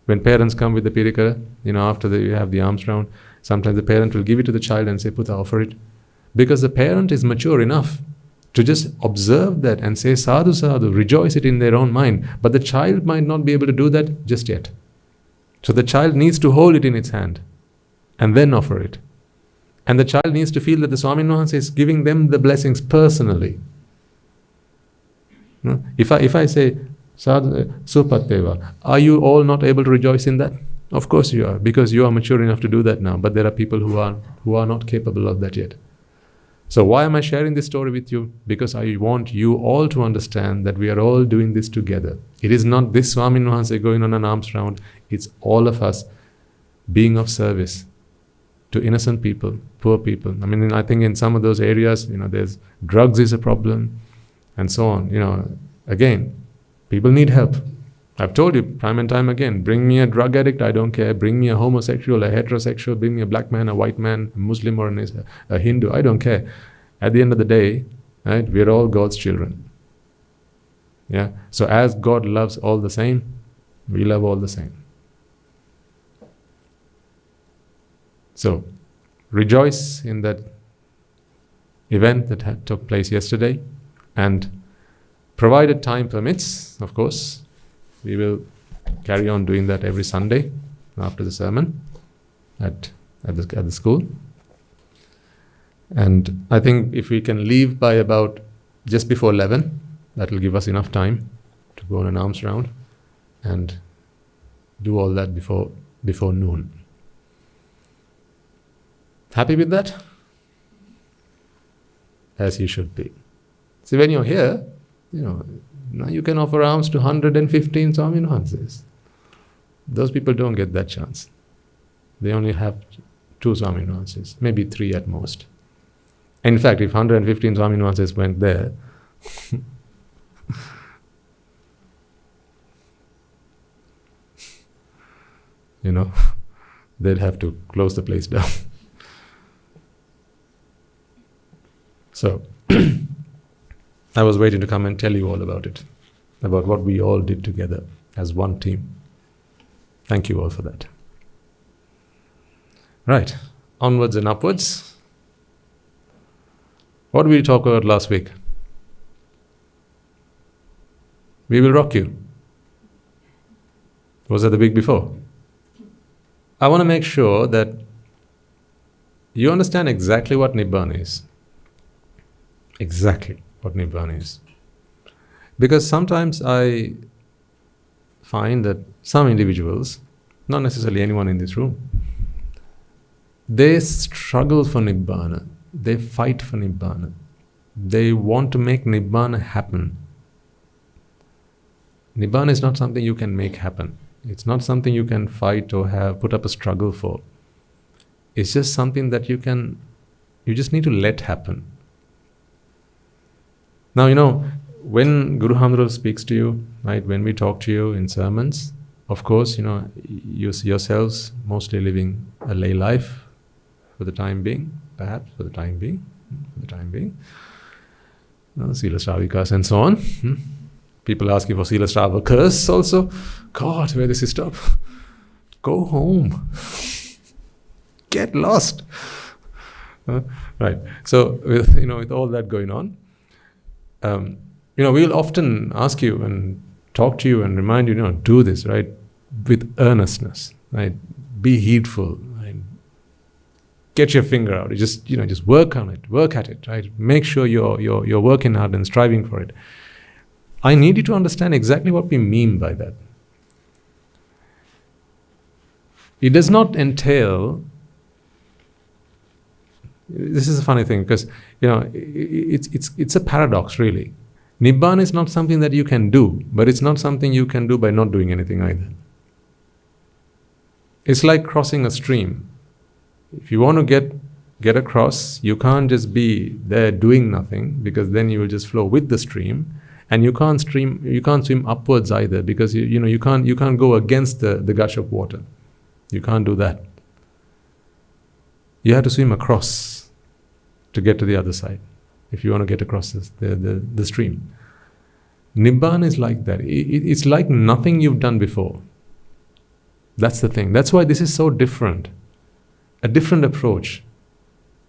When parents come with the pirikara, after you have the alms round, sometimes the parent will give it to the child and say, Buddha, offer it. Because the parent is mature enough to just observe that and say, sadhu, sadhu, rejoice it in their own mind. But the child might not be able to do that just yet. So the child needs to hold it in its hand and then offer it. And the child needs to feel that the Swami Nuhansi is giving them the blessings personally. If I say, Sadhu, Supateva, are you all not able to rejoice in that? Of course you are, because you are mature enough to do that now. But there are people who are not capable of that yet. So why am I sharing this story with you? Because I want you all to understand that we are all doing this together. It is not this Swami Nuhansi going on an alms round. It's all of us being of service. to innocent people, poor people. I mean, I think in some of those areas, there's drugs is a problem, and so on. Again, people need help. I've told you time and time again, bring me a drug addict, I don't care. Bring me a homosexual, a heterosexual, bring me a black man, a white man, a Muslim or a Hindu, I don't care. At the end of the day, right, we're all God's children. Yeah. So as God loves all the same, we love all the same. So, rejoice in that event that took place yesterday, and provided time permits, of course, we will carry on doing that every Sunday after the sermon at the school. And I think if we can leave by about just before 11, that will give us enough time to go on an alms round and do all that before noon. Happy with that? As you should be. See, when you're here, now you can offer alms to 115 Swaminathansis. Those people don't get that chance. They only have 2 Swaminathansis, maybe 3 at most. In fact, if 115 Swaminathansis went there, they'd have to close the place down. So, I was waiting to come and tell you all about it, about what we all did together as one team. Thank you all for that. Right, onwards and upwards. What did we talk about last week? We will rock you. Was that the week before? I want to make sure that you understand exactly what Nibbana is. Exactly what Nibbana is. Because sometimes I find that some individuals, not necessarily anyone in this room, they struggle for Nibbana. They fight for Nibbana. They want to make Nibbana happen. Nibbana is not something you can make happen. It's not something you can fight or put up a struggle for. It's just something that you just need to let happen. Now, when Guru Hamdul speaks to you, right, when we talk to you in sermons, of course, you see yourselves mostly living a lay life for the time being, perhaps for the time being, Sila Shravikas and so on. People asking for Sila Shravakars also. God, where does he stop? Go home. Get lost. Right. So, with all that going on, we'll often ask you and talk to you and remind you, do this, right, with earnestness, right? Be heedful, right? Get your finger out. Just work on it, work at it, right? Make sure you're working hard and striving for it. I need you to understand exactly what we mean by that. It does not entail. This is a funny thing because it's a paradox really. Nibbana is not something that you can do, but it's not something you can do by not doing anything either. It's like crossing a stream. If you want to get across, you can't just be there doing nothing, because then you will just flow with the stream, and you can't swim upwards either, because you can't go against the gush of water. You can't do that. You have to swim across to get to the other side, if you want to get across the stream. Nibbana is like that. It's like nothing you've done before. That's the thing. That's why this is so different. A different approach,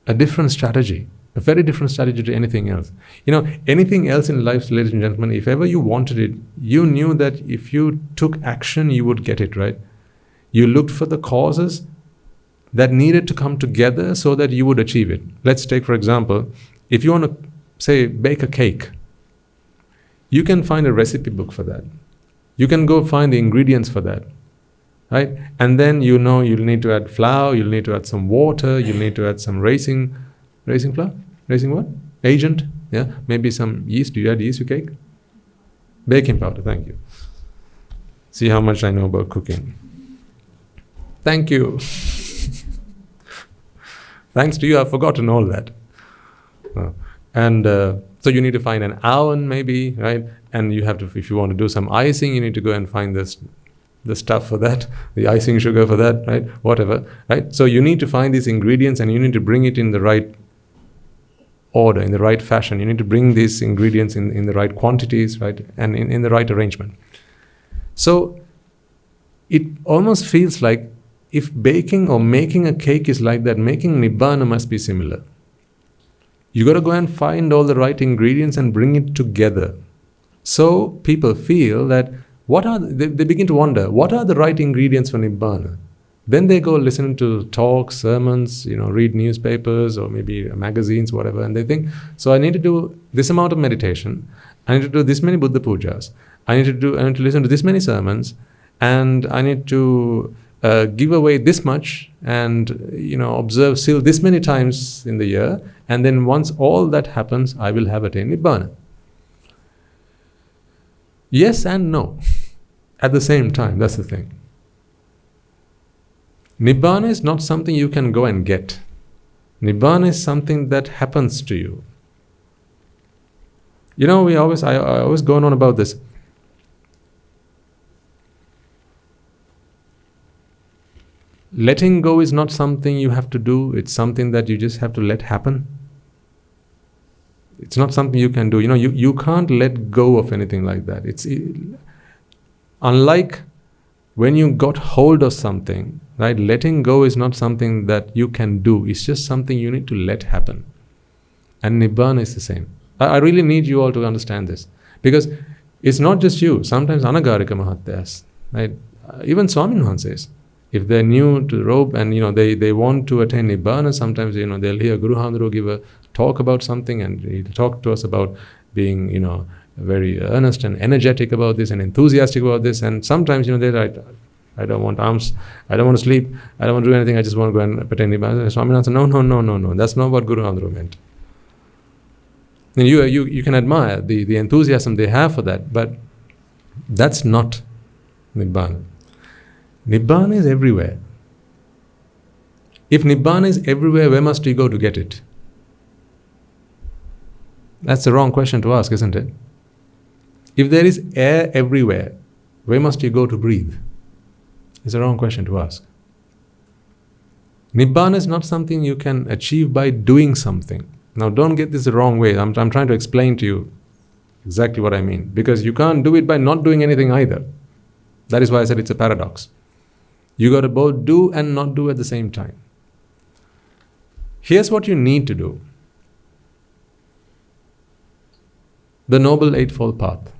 a different strategy, a very different strategy to anything else. Anything else in life, ladies and gentlemen, if ever you wanted it, you knew that if you took action, you would get it, right? You looked for the causes that needed to come together so that you would achieve it. Let's take, for example, if you want to, say, bake a cake, you can find a recipe book for that. You can go find the ingredients for that, right? And then you'll need to add flour, you'll need to add some water, you'll need to add some raisin flour? Raisin what? Agent? Yeah, maybe some yeast. Do you add yeast to cake? Baking powder, thank you. See how much I know about cooking. Thank you. Thanks to you, I've forgotten all that. So you need to find an oven maybe, right? And you have to, if you want to do some icing, you need to go and find the stuff for that, the icing sugar for that, right? Whatever, right? So you need to find these ingredients and you need to bring it in the right order, in the right fashion. You need to bring these ingredients in the right quantities, right? And in the right arrangement. So it almost feels like if baking or making a cake is like that, making Nibbana must be similar. You got to go and find all the right ingredients and bring it together. So people feel that they begin to wonder, what are the right ingredients for Nibbana? Then they go listen to talks, sermons, read newspapers or maybe magazines, whatever, and they think, so I need to do this amount of meditation, I need to do this many Buddha pujas, I need to listen to this many sermons, and I need to give away this much and observe still this many times in the year, and then once all that happens, I will have attained Nibbana. Yes and no at the same time. That's the thing. Nibbana is not something you can go and get. Nibbana is something that happens to you. I always go on about this. Letting go is not something you have to do. It's something that you just have to let happen. It's not something you can do. You can't let go of anything like that. It's unlike when you got hold of something, right? Letting go is not something that you can do. It's just something you need to let happen. And Nibbana is the same. I really need you all to understand this, because it's not just you. Sometimes Anagarika Mahatyas, right? Even Swaminathan says, if they're new to rope and they want to attain Nibbana, sometimes they'll hear Guru Handro give a talk about something, and he'll talk to us about being very earnest and energetic about this and enthusiastic about this. And sometimes they're like, I don't want alms, I don't want to sleep, I don't want to do anything, I just want to go and attain Nibbana. Swaminathan said, no, that's not what Guru Handro meant. And you can admire the enthusiasm they have for that, but that's not Nibbana. Nibbana is everywhere. If Nibbana is everywhere, where must you go to get it? That's the wrong question to ask, isn't it? If there is air everywhere, where must you go to breathe? It's the wrong question to ask. Nibbana is not something you can achieve by doing something. Now don't get this the wrong way. I'm trying to explain to you exactly what I mean. Because you can't do it by not doing anything either. That is why I said it's a paradox. You got to both do and not do at the same time. Here's what you need to do. The Noble Eightfold Path.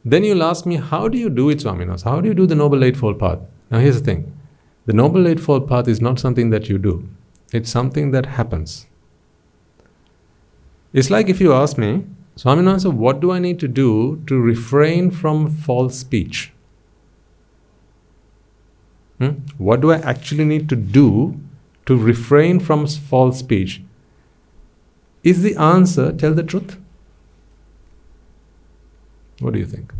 Then you'll ask me, how do you do it, Swaminas? How do you do the Noble Eightfold Path? Now here's the thing. The Noble Eightfold Path is not something that you do. It's something that happens. It's like if you ask me, Swaminathan, what do I need to do to refrain from false speech? What do I actually need to do to refrain from false speech? Is the answer tell the truth? What do you think?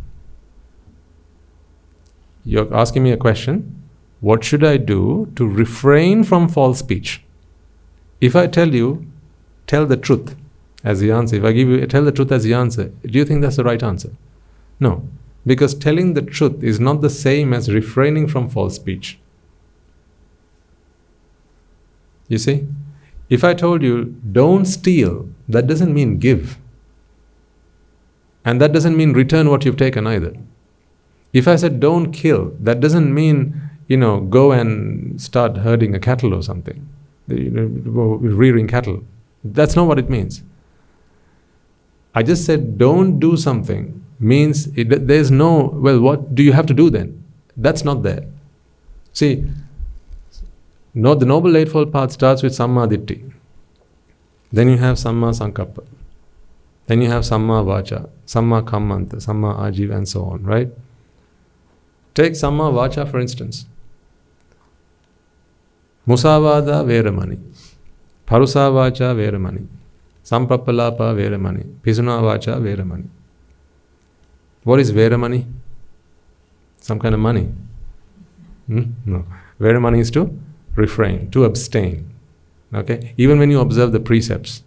You're asking me a question. What should I do to refrain from false speech? If I tell you, tell the truth as the answer, if I give you, tell the truth as the answer, do you think that's the right answer? No. Because telling the truth is not the same as refraining from false speech. You see? If I told you, don't steal, that doesn't mean give. And that doesn't mean return what you've taken either. If I said, don't kill, that doesn't mean, go and start herding a cattle or something. Rearing cattle. That's not what it means. I just said, don't do something. Means there's no, what do you have to do then? That's not there. See, the Noble Eightfold Path starts with Samma Ditti. Then you have Samma Sankappa. Then you have Samma Vacha, Samma Kammanta, Samma Ajiva, and so on, right? Take Samma Vacha for instance. Musavada Veramani, Parusa Vacha Veramani, Sampapalapa Veramani, Pisuna Vacha Veramani. What is Veramani? Some kind of money? No. Veramani is to refrain, to abstain. Okay? Even when you observe the precepts,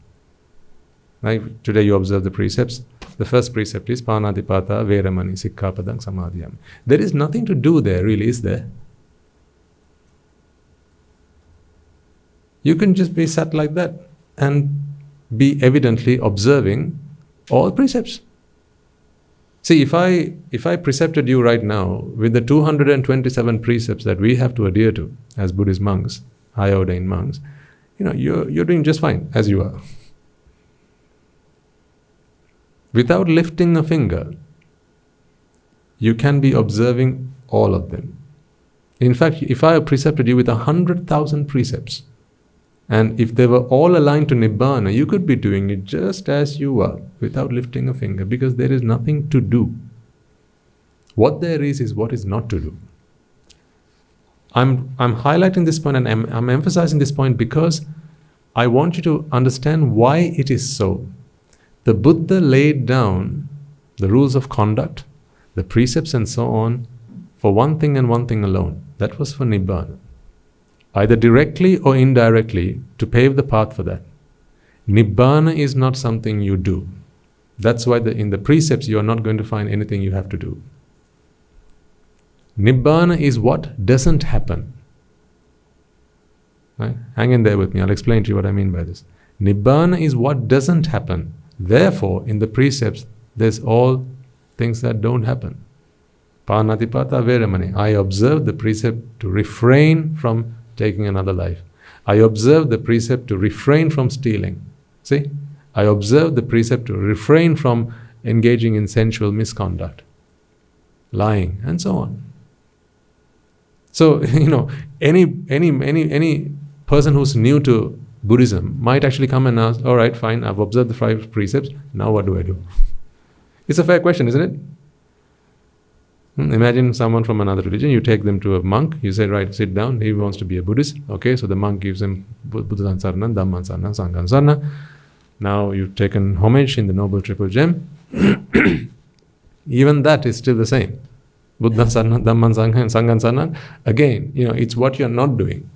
right? Today you observe the precepts. The first precept is Panatipata Veramani Sikkhapadang Samadhiyami. There is nothing to do there, really, is there? You can just be sat like that and be evidently observing all precepts. See, if I precepted you right now with the 227 precepts that we have to adhere to as Buddhist monks, high ordained monks, you're doing just fine as you are. Without lifting a finger, you can be observing all of them. In fact, if I precepted you with 100,000 precepts, and if they were all aligned to Nibbana, you could be doing it just as you are, without lifting a finger, because there is nothing to do. What there is what is not to do. I'm highlighting this point and I'm emphasizing this point because I want you to understand why it is so. The Buddha laid down the rules of conduct, the precepts and so on, for one thing and one thing alone. That was for Nibbana. Either directly or indirectly, to pave the path for that. Nibbana is not something you do. That's why in the precepts you are not going to find anything you have to do. Nibbana is what doesn't happen. Right? Hang in there with me, I'll explain to you what I mean by this. Nibbana is what doesn't happen. Therefore, in the precepts, there's all things that don't happen. Panatipata Veramani. I observe the precept to refrain from taking another life. I observe the precept to refrain from stealing. See? I observe the precept to refrain from engaging in sensual misconduct, lying, and so on. So, any person who's new to Buddhism might actually come and ask, all right, fine, I've observed the 5 precepts, now what do I do? It's a fair question, isn't it? Imagine someone from another religion, you take them to a monk, you say, right, sit down, he wants to be a Buddhist. Okay, so the monk gives him Buddha Sarana, Dhamma Sarana, Sangha Sarana. Now you've taken homage in the Noble Triple Gem. Even that is still the same. Buddha Sarana, Dhamma Sangha Sarana. Again, it's what you're not doing.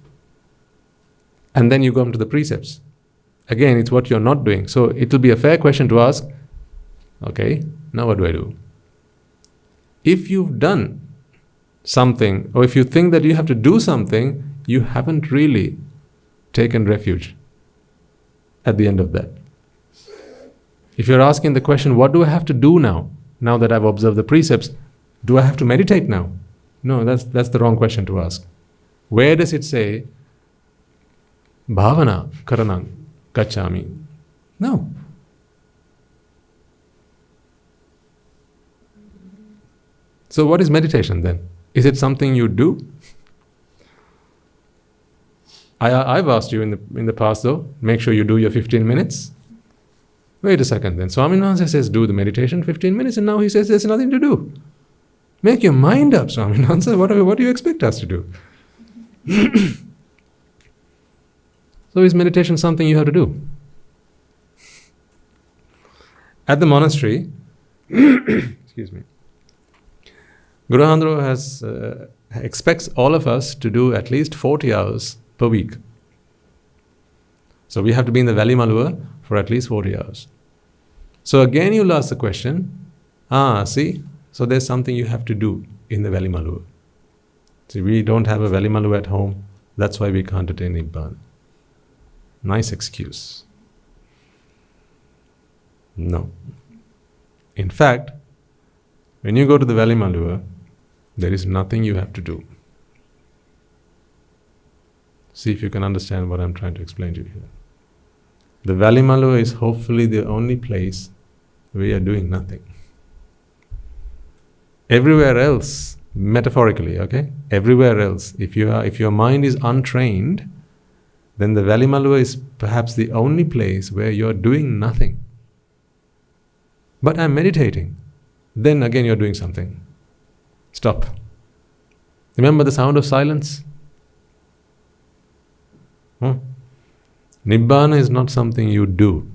And then you come to the precepts. Again, it's what you're not doing. So it will be a fair question to ask, okay, now what do I do? If you've done something, or if you think that you have to do something, you haven't really taken refuge at the end of that. If you're asking the question, what do I have to do now that I've observed the precepts? Do I have to meditate now? No, that's the wrong question to ask. Where does it say, Bhavana karanang gacchami? No. So what is meditation then? Is it something you do? I've asked you in the past though, make sure you do your 15 minutes. Wait a second then. Swaminatha says do the meditation 15 minutes and now he says there's nothing to do. Make your mind up, Swaminatha. What do you expect us to do? So is meditation something you have to do? At the monastery, excuse me, Guru Andro expects all of us to do at least 40 hours per week. So we have to be in the Valley Malua for at least 40 hours. So again you'll ask the question, see, so there's something you have to do in the Valley Malua. See, we don't have a Valley Malua at home, that's why we can't attain Nibbana. Nice excuse. No. In fact, when you go to the Valley Malua, there is nothing you have to do. See if you can understand what I'm trying to explain to you here. The Valley Malua is hopefully the only place where you're doing nothing. Everywhere else, metaphorically, okay? Everywhere else, if your mind is untrained, then the Valley Malua is perhaps the only place where you're doing nothing. But I'm meditating. Then again you're doing something. Stop. Remember the sound of silence? Nibbana is not something you do.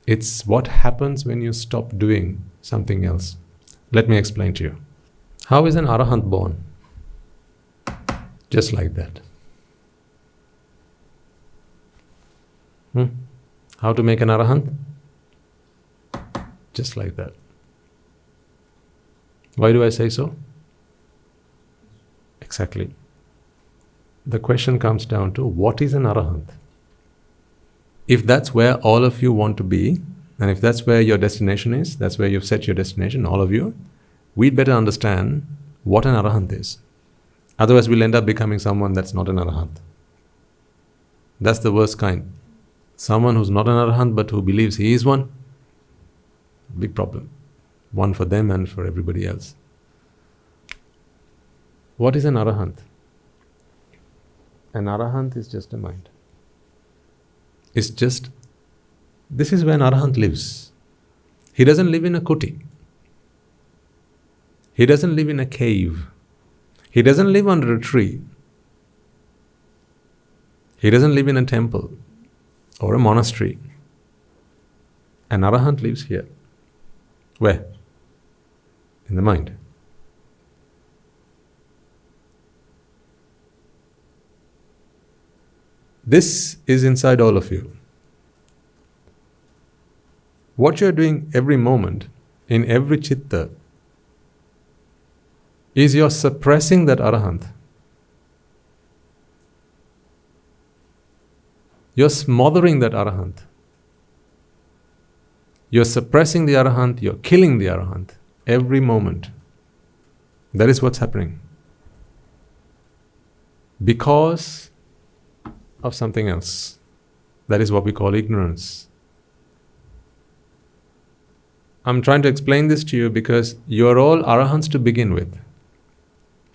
It's what happens when you stop doing something else. Let me explain to you. How is an Arahant born? Just like that. How to make an Arahant? Just like that. Why do I say so? Exactly. The question comes down to, what is an Arahant? If that's where all of you want to be, and if that's where your destination is, that's where you've set your destination, all of you, we'd better understand what an Arahant is. Otherwise, we'll end up becoming someone that's not an Arahant. That's the worst kind. Someone who's not an Arahant but who believes he is one, big problem. One for them and for everybody else. What is an Arahant? An Arahant is just a mind. It's just, this is where an Arahant lives. He doesn't live in a kuti. He doesn't live in a cave. He doesn't live under a tree. He doesn't live in a temple or a monastery. An Arahant lives here. Where? In the mind. This is inside all of you. What you're doing every moment, in every chitta, is you're suppressing that Arahant. You're smothering that Arahant. You're suppressing the Arahant, you're killing the Arahant every moment. That is what's happening. Because of something else. That is what we call ignorance. I'm trying to explain this to you because you're all Arahants to begin with.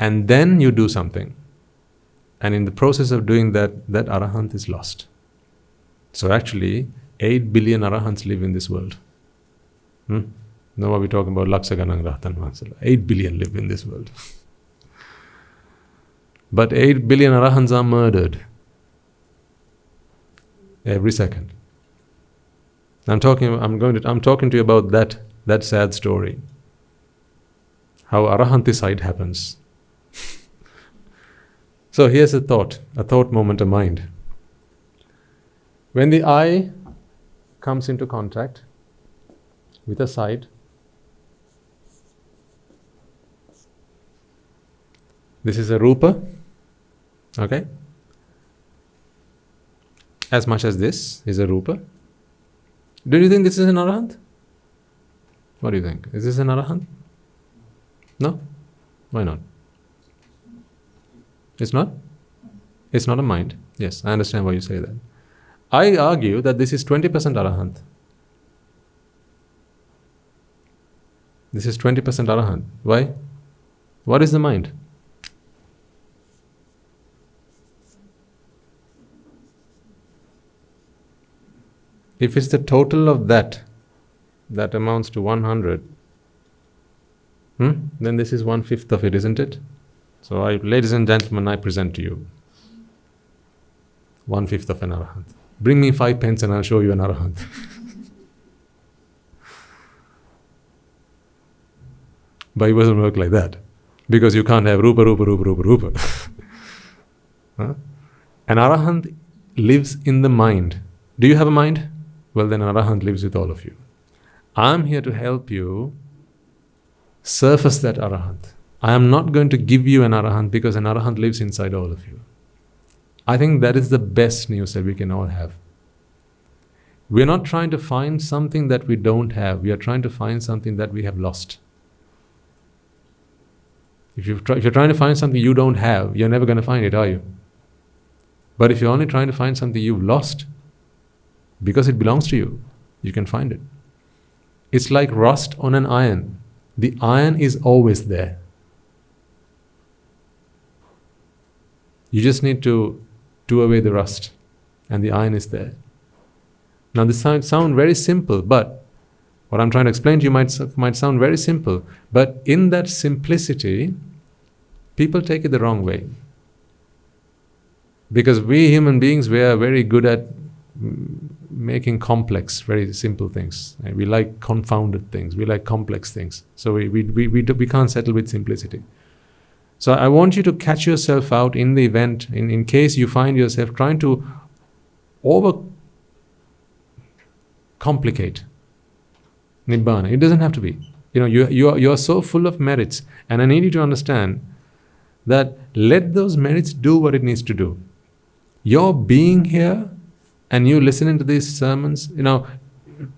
And then you do something. And in the process of doing that, that Arahant is lost. So actually, 8 billion Arahants live in this world. Now what we're talking about, Laksaganang Rahtan 8 billion live in this world. But 8 billion Arahants are murdered. Every second. I'm talking to you about that sad story. How Arahanticide happens. So here's a thought moment of mind. When the eye comes into contact with a sight, this is a Rupa, okay? As much as this is a Rupa. Do you think this is an Arahant? What do you think? Is this an Arahant? No? Why not? It's not? It's not a mind. Yes, I understand why you say that. I argue that this is 20% Arahant. This is 20% Arahant. Why? What is the mind? If it's the total of that amounts to 100, then this is 1/5 of it, isn't it? So ladies and gentlemen, I present to you 1/5 of an Arahant. Bring me 5 pence and I'll show you an Arahant. But it doesn't work like that. Because you can't have Rupa. Huh? An Arahant lives in the mind. Do you have a mind? Well, then an Arahant lives with all of you. I'm here to help you surface that Arahant. I am not going to give you an Arahant because an Arahant lives inside all of you. I think that is the best news that we can all have. We're not trying to find something that we don't have. We are trying to find something that we have lost. If you're trying to find something you don't have, you're never going to find it, are you? But if you're only trying to find something you've lost, because it belongs to you, you can find it. It's like rust on an iron. The iron is always there. You just need to do away the rust, and the iron is there. Now this sound very simple, but what I'm trying to explain to you might sound very simple, but in that simplicity, people take it the wrong way. Because we human beings, we are very good at making complex, very simple things. We like confounded things. We like complex things. So we can't settle with simplicity. So I want you to catch yourself out in the event, in case you find yourself trying to complicate Nibbana. It doesn't have to be. You are so full of merits, and I need you to understand that let those merits do what it needs to do. Your being here and you listening to these sermons,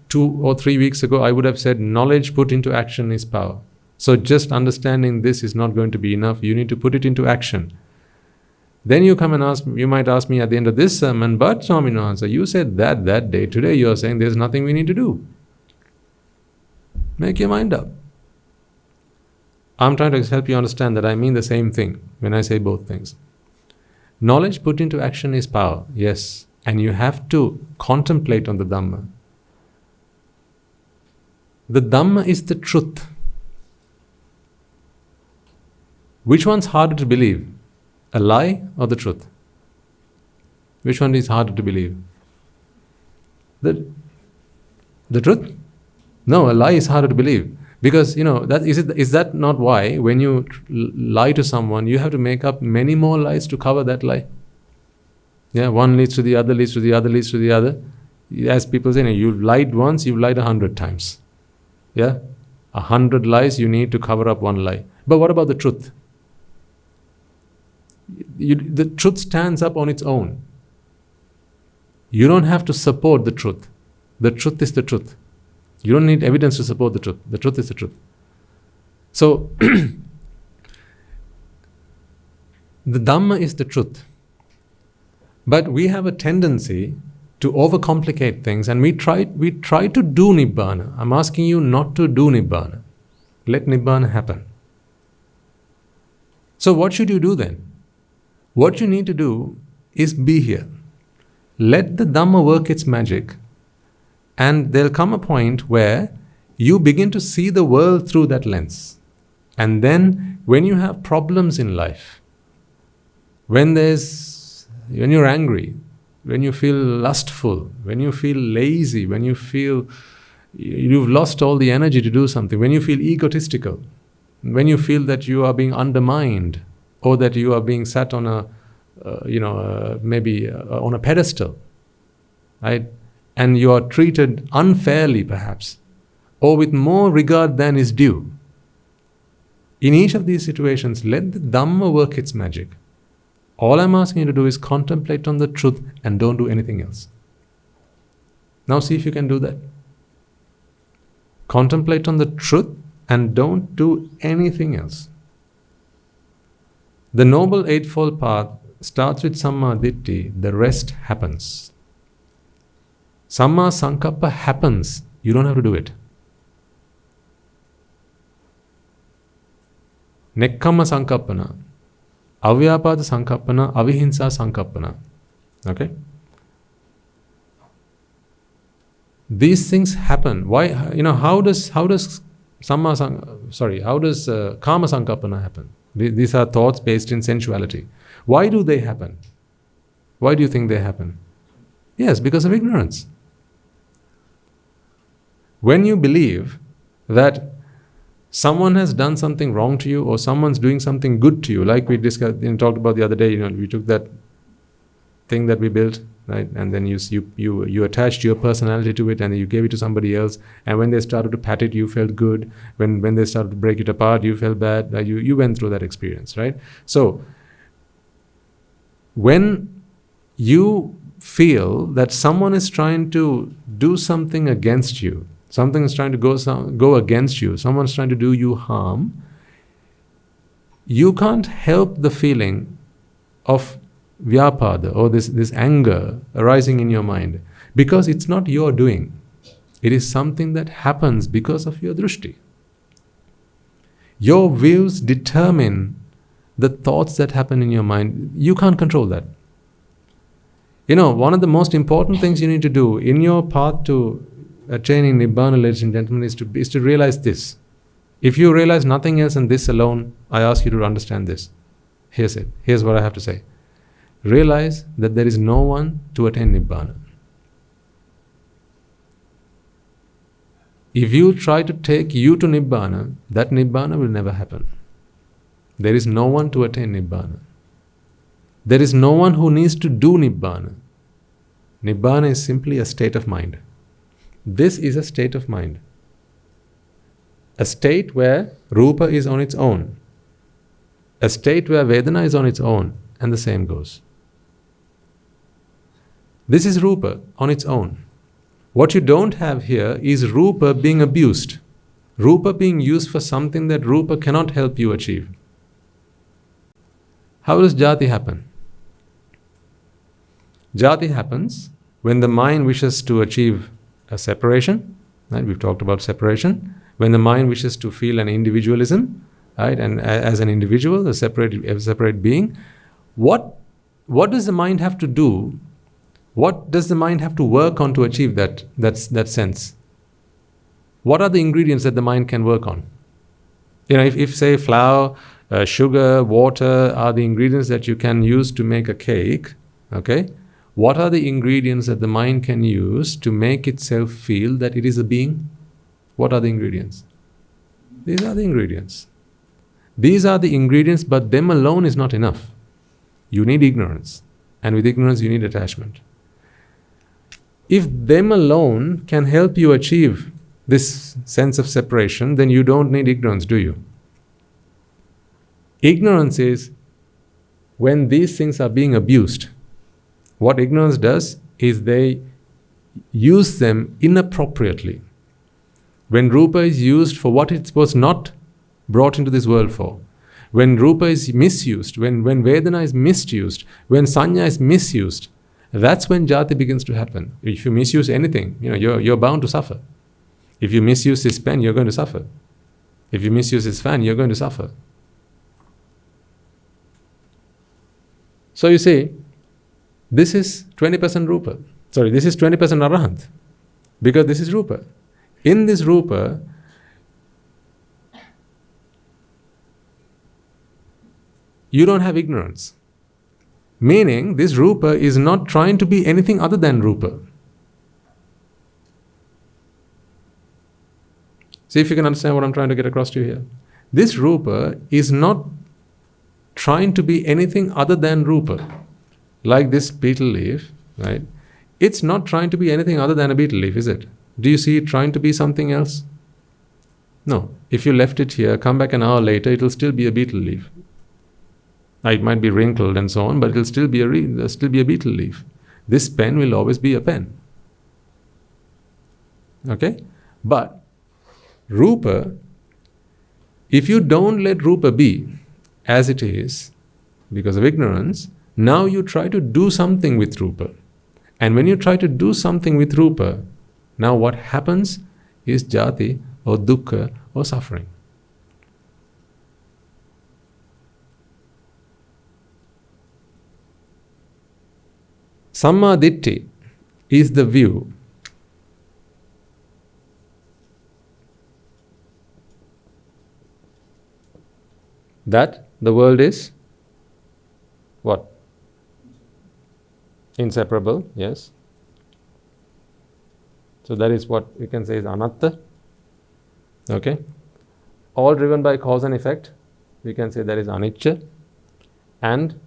2 or 3 weeks ago, I would have said knowledge put into action is power. So just understanding this is not going to be enough. You need to put it into action. Then you come and you might ask me at the end of this sermon, but Swaminathan, you said that day. Today you are saying there's nothing we need to do. Make your mind up. I'm trying to help you understand that I mean the same thing when I say both things. Knowledge put into action is power, yes. And you have to contemplate on the Dhamma. The Dhamma is the truth. Which one's harder to believe? A lie or the truth? Which one is harder to believe? The truth? No, a lie is harder to believe. Because, is that not why when you lie to someone, you have to make up many more lies to cover that lie? Yeah, one leads to the other, leads to the other, leads to the other. As people say, you've lied once, you've lied 100 times. Yeah? 100 lies you need to cover up one lie. But what about the truth? The truth stands up on its own. You don't have to support the truth. The truth is the truth. You don't need evidence to support the truth. The truth is the truth. So, the Dhamma is the truth. But we have a tendency to overcomplicate things, and we try to do Nibbana. I'm asking you not to do Nibbana. Let Nibbana happen. So what should you do then? What you need to do is be here. Let the Dhamma work its magic, and there'll come a point where you begin to see the world through that lens. And then when you have problems in life, when you're angry, when you feel lustful, when you feel lazy, when you feel you've lost all the energy to do something, when you feel egotistical, when you feel that you are being undermined, or that you are being sat on on a pedestal, right? And you are treated unfairly perhaps, or with more regard than is due. In each of these situations, let the Dhamma work its magic. All I'm asking you to do is contemplate on the truth and don't do anything else. Now see if you can do that. Contemplate on the truth and don't do anything else. The Noble Eightfold Path starts with Samma Ditti, the rest happens. Samma Sankappa happens, you don't have to do it. Nekkhamma Sankappana, Avyapada Sankappana, Avihinsa Sankappana. Okay? These things happen. Why? How does Kama Sankappana happen? These are thoughts based in sensuality. Why do they happen? Why do you think they happen? Yes, because of ignorance. When you believe that someone has done something wrong to you, or someone's doing something good to you, like we discussed and talked about the other day, we took that thing that we built, right? And then you attached your personality to it, and you gave it to somebody else. And when they started to pat it, you felt good. When they started to break it apart, you felt bad. You went through that experience, right? So when you feel that someone is trying to do something against you, something is trying to go against you, someone's trying to do you harm, you can't help the feeling of vyapada, or this anger arising in your mind, because it's not your doing. It is something that happens because of your drishti. Your views determine the thoughts that happen in your mind. You can't control that. One of the most important things you need to do in your path to attaining Nibbana, ladies and gentlemen, is to realize this. If you realize nothing else than this alone, I ask you to understand this. Here's it. Here's what I have to say. Realize that there is no one to attain Nibbana. If you try to take you to Nibbana, that Nibbana will never happen. There is no one to attain Nibbana. There is no one who needs to do Nibbana. Nibbana is simply a state of mind. This is a state of mind. A state where Rupa is on its own. A state where Vedana is on its own, and the same goes. This is Rupa on its own. What you don't have here is Rupa being abused. Rupa being used for something that Rupa cannot help you achieve. How does jati happen? Jati happens when the mind wishes to achieve a separation, right? We've talked about separation. When the mind wishes to feel an individualism, right? And as an individual, a separate being, what does the mind have to do? What does the mind have to work on to achieve that sense? What are the ingredients that the mind can work on? If say flour, sugar, water are the ingredients that you can use to make a cake, okay? What are the ingredients that the mind can use to make itself feel that it is a being? What are the ingredients? These are the ingredients. These are the ingredients, but them alone is not enough. You need ignorance. And with ignorance, you need attachment. If them alone can help you achieve this sense of separation, then you don't need ignorance, do you? Ignorance is when these things are being abused. What ignorance does is they use them inappropriately. When Rupa is used for what it was not brought into this world for, when Rupa is misused, when Vedana is misused, when Sanya is misused, that's when jati begins to happen. If you misuse anything, you're bound to suffer. If you misuse this pen, you're going to suffer. If you misuse this fan, you're going to suffer. So you see, this is 20% Rupa. This is 20% Arahant. Because this is Rupa. In this Rupa, you don't have ignorance. Meaning, this Rupa is not trying to be anything other than Rupa. See if you can understand what I'm trying to get across to you here. This Rupa is not trying to be anything other than Rupa. Like this betel leaf, right? It's not trying to be anything other than a betel leaf, is it? Do you see it trying to be something else? No. If you left it here, come back an hour later, it'll still be a betel leaf. It might be wrinkled and so on, but it'll still be a betel leaf. This pen will always be a pen. Okay? But Rupa, if you don't let Rupa be as it is, because of ignorance, now you try to do something with Rupa. And when you try to do something with Rupa, now what happens is jati or dukkha or suffering. Samma Ditti is the view that the world is what? Inseparable, yes. So that is what we can say is Anaththa. Okay. All driven by cause and effect, we can say that is Anicca. And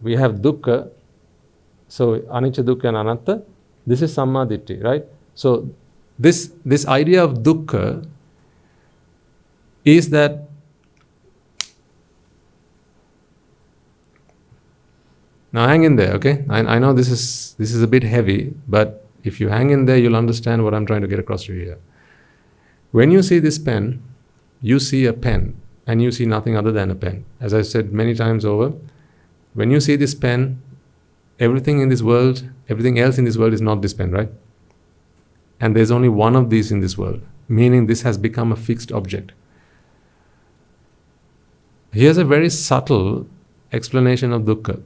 we have Dukkha. So Anicca, Dukkha and Anaththa. This is Samma Ditti, right? So this idea of Dukkha is that now hang in there, okay? I know this is a bit heavy, but if you hang in there, you'll understand what I'm trying to get across to you here. When you see this pen, you see a pen, and you see nothing other than a pen. As I've said many times over, when you see this pen, everything in this world, everything else in this world is not this pen, right? And there's only one of these in this world, meaning this has become a fixed object. Here's a very subtle explanation of dukkha.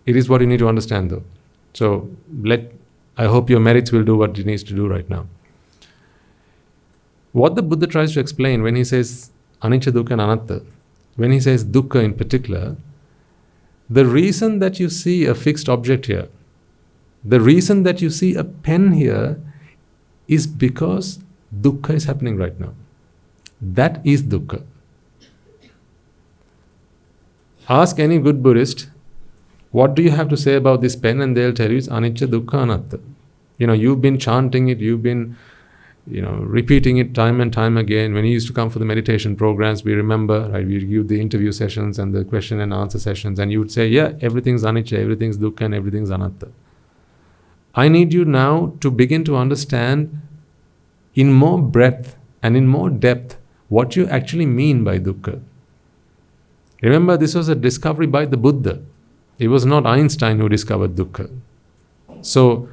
It is what you need to understand though. So I hope your merits will do what it needs to do right now. What the Buddha tries to explain when he says Anicca, Dukkha and Anaththa, when he says dukkha in particular, the reason that you see a fixed object here, the reason that you see a pen here is because dukkha is happening right now. That is dukkha. Ask any good Buddhist, what do you have to say about this pen? And they'll tell you it's Anicca, Dukkha, Anaththa. You've been chanting it, you've been, repeating it time and time again. When you used to come for the meditation programs, we remember, right? We give the interview sessions and the question and answer sessions, and you would say, yeah, everything's anicca, everything's dukkha, and everything's anatta. I need you now to begin to understand in more breadth and in more depth what you actually mean by dukkha. Remember, this was a discovery by the Buddha. It was not Einstein who discovered dukkha. So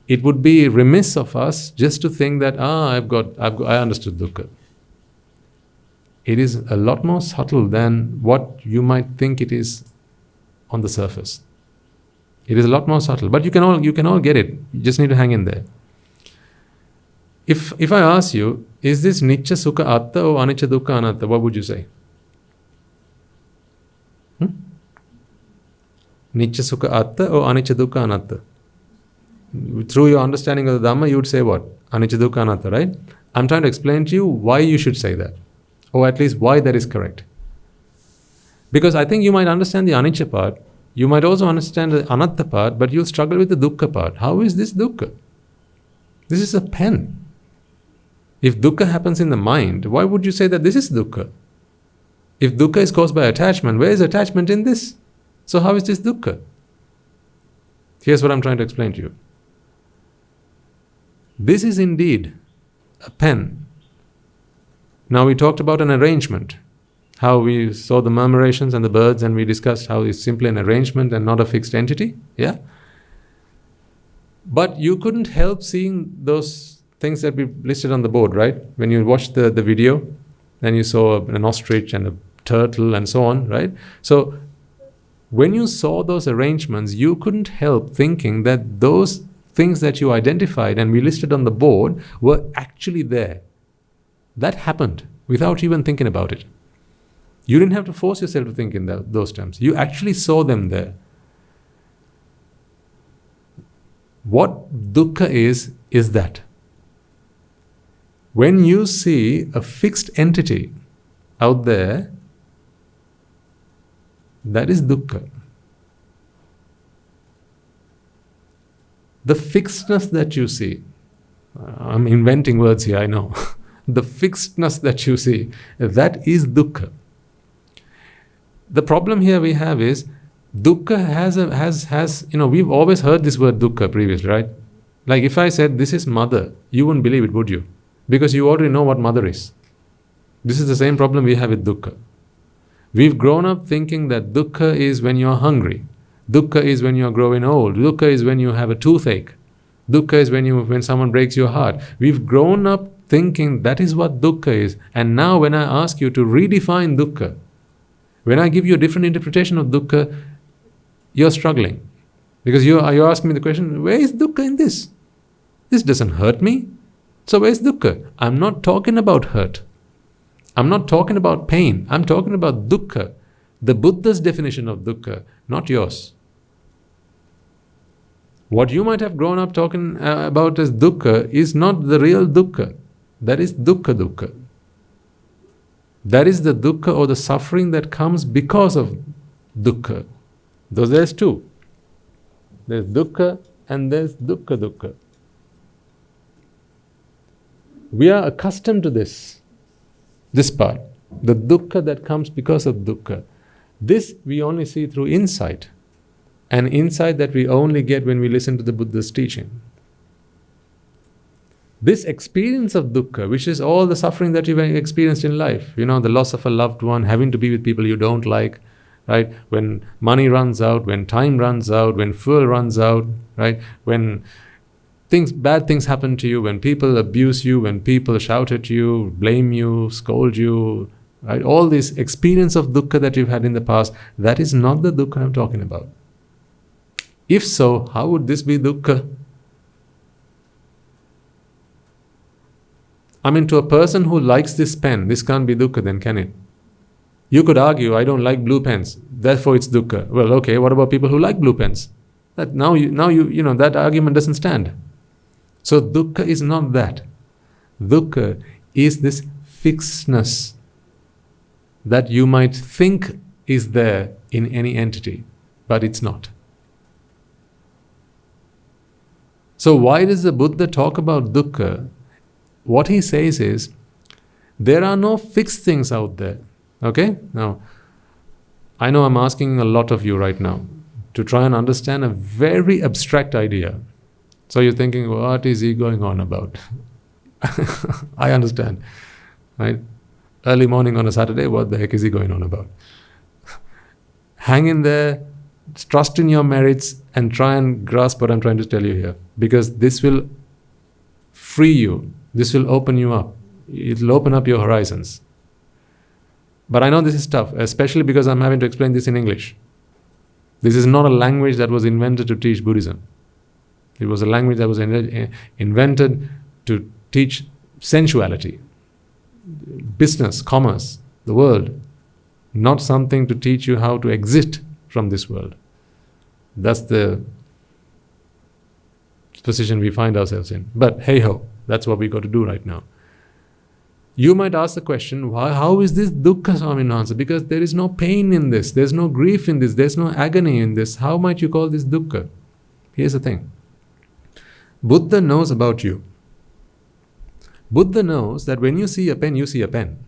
it would be remiss of us just to think that, I understood dukkha. It is a lot more subtle than what you might think it is on the surface. It is a lot more subtle, but you can all get it. You just need to hang in there. If I ask you, is this Nicca, Sukha, Aththa or Anicca, Dukkha, Anattha, what would you say? Nicca, Sukha, Aththa or Anicca, Dukkha, Anattha? Through your understanding of the Dhamma, you would say what? Anicca, Dukkha, Anattha, right? I'm trying to explain to you why you should say that, or at least why that is correct. Because I think you might understand the Anicca part, you might also understand the Anattha part, but you'll struggle with the Dukkha part. How is this Dukkha? This is a pen. If Dukkha happens in the mind, why would you say that this is Dukkha? If Dukkha is caused by attachment, where is attachment in this? So how is this Dukkha? Here's what I'm trying to explain to you. This is indeed a pen. Now we talked about an arrangement, how we saw the murmurations and the birds, and we discussed how it's simply an arrangement and not a fixed entity. Yeah? But you couldn't help seeing those things that we listed on the board, right? When you watched the video, then you saw an ostrich and a turtle and so on, right? So when you saw those arrangements, you couldn't help thinking that those things that you identified and we listed on the board were actually there. That happened without even thinking about it. You didn't have to force yourself to think in those terms. You actually saw them there. What dukkha is that when you see a fixed entity out there, that is dukkha. The fixedness that you see, I'm inventing words here, I know. The fixedness that you see, that is dukkha. The problem here we have is dukkha has we've always heard this word dukkha previously, right? Like if I said this is mother, you wouldn't believe it, would you? Because you already know what mother is. This is the same problem we have with dukkha. We've grown up thinking that dukkha is when you're hungry. Dukkha is when you're growing old. Dukkha is when you have a toothache. Dukkha is when someone breaks your heart. We've grown up thinking that is what dukkha is. And now when I ask you to redefine dukkha, when I give you a different interpretation of dukkha, you're struggling. Because you're asking me the question, where is dukkha in this? This doesn't hurt me. So where's dukkha? I'm not talking about hurt. I'm not talking about pain. I'm talking about dukkha. The Buddha's definition of dukkha, not yours. What you might have grown up talking about as dukkha is not the real dukkha. That is dukkha. That is the dukkha or the suffering that comes because of dukkha. Though there's two. There's dukkha and there's dukkha. We are accustomed to this part, the dukkha that comes because of dukkha. This we only see through insight, an insight that we only get when we listen to the Buddha's teaching. This experience of dukkha, which is all the suffering that you've experienced in life, the loss of a loved one, having to be with people you don't like, right? When money runs out, when time runs out, when fuel runs out, right? When bad things happen to you, when people abuse you, when people shout at you, blame you, scold you, right? All this experience of dukkha that you've had in the past, that is not the dukkha I'm talking about. If so, how would this be dukkha? I mean, to a person who likes this pen, this can't be dukkha then, can it? You could argue, I don't like blue pens, therefore it's dukkha. Well, okay, what about people who like blue pens? That now you that argument doesn't stand. So dukkha is not that. Dukkha is this fixedness that you might think is there in any entity, but it's not. So why does the Buddha talk about dukkha? What he says is, there are no fixed things out there. Okay? Now, I know I'm asking a lot of you right now to try and understand a very abstract idea. So you're thinking, what is he going on about? I understand. Right? Early morning on a Saturday, what the heck is he going on about? Hang in there, trust in your merits, and try and grasp what I'm trying to tell you here. Because this will free you. This will open you up. It'll open up your horizons. But I know this is tough, especially because I'm having to explain this in English. This is not a language that was invented to teach Buddhism. It was a language that was invented to teach sensuality, business, commerce, the world. Not something to teach you how to exist from this world. That's the position we find ourselves in. But hey ho, that's what we got to do right now. You might ask the question, how is this dukkha, Swaminatha? Because there is no pain in this, there's no grief in this, there's no agony in this. How might you call this dukkha? Here's the thing. Buddha knows about you. Buddha knows that when you see a pen, you see a pen.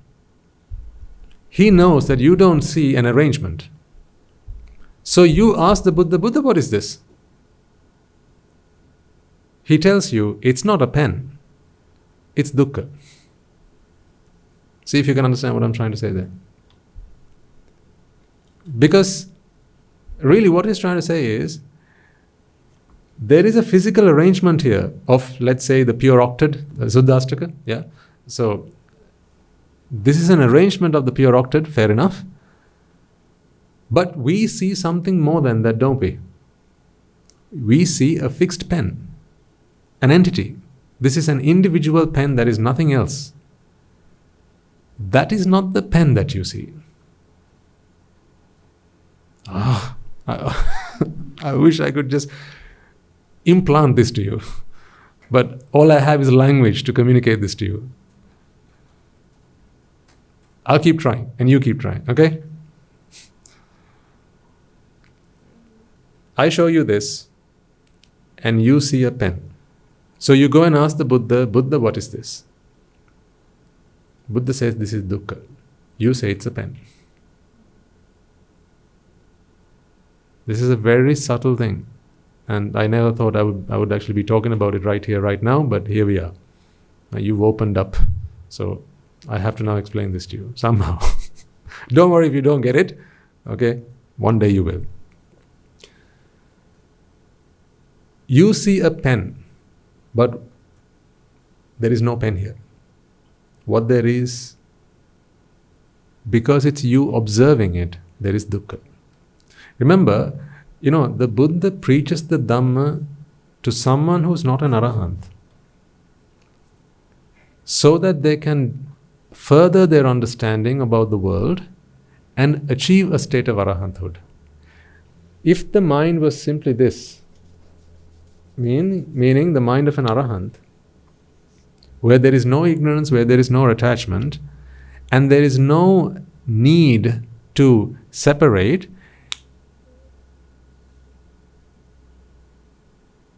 He knows that you don't see an arrangement. So you ask the Buddha, Buddha, what is this? He tells you, it's not a pen, it's dukkha. See if you can understand what I'm trying to say there. Because really what he's trying to say is, there is a physical arrangement here of, let's say, the pure octet, the Suddhastaka. Yeah. So this is an arrangement of the pure octet, fair enough. But we see something more than that, don't we? We see a fixed pen, an entity. This is an individual pen, that is nothing else. That is not the pen that you see. I wish I could just implant this to you. But all I have is language to communicate this to you. I'll keep trying, and you keep trying, okay? I show you this, and you see a pen. So you go and ask the Buddha, Buddha, what is this? Buddha says, this is dukkha. You say it's a pen. This is a very subtle thing. And I never thought I would actually be talking about it right here, right now, but here we are. Now you've opened up. So I have to now explain this to you somehow. Don't worry if you don't get it. Okay? One day you will. You see a pen, but there is no pen here. What there is, because it's you observing it, there is dukkha. Remember, the Buddha preaches the Dhamma to someone who's not an Arahant, so that they can further their understanding about the world and achieve a state of Arahanthood. If the mind was simply this, meaning the mind of an Arahant, where there is no ignorance, where there is no attachment, and there is no need to separate,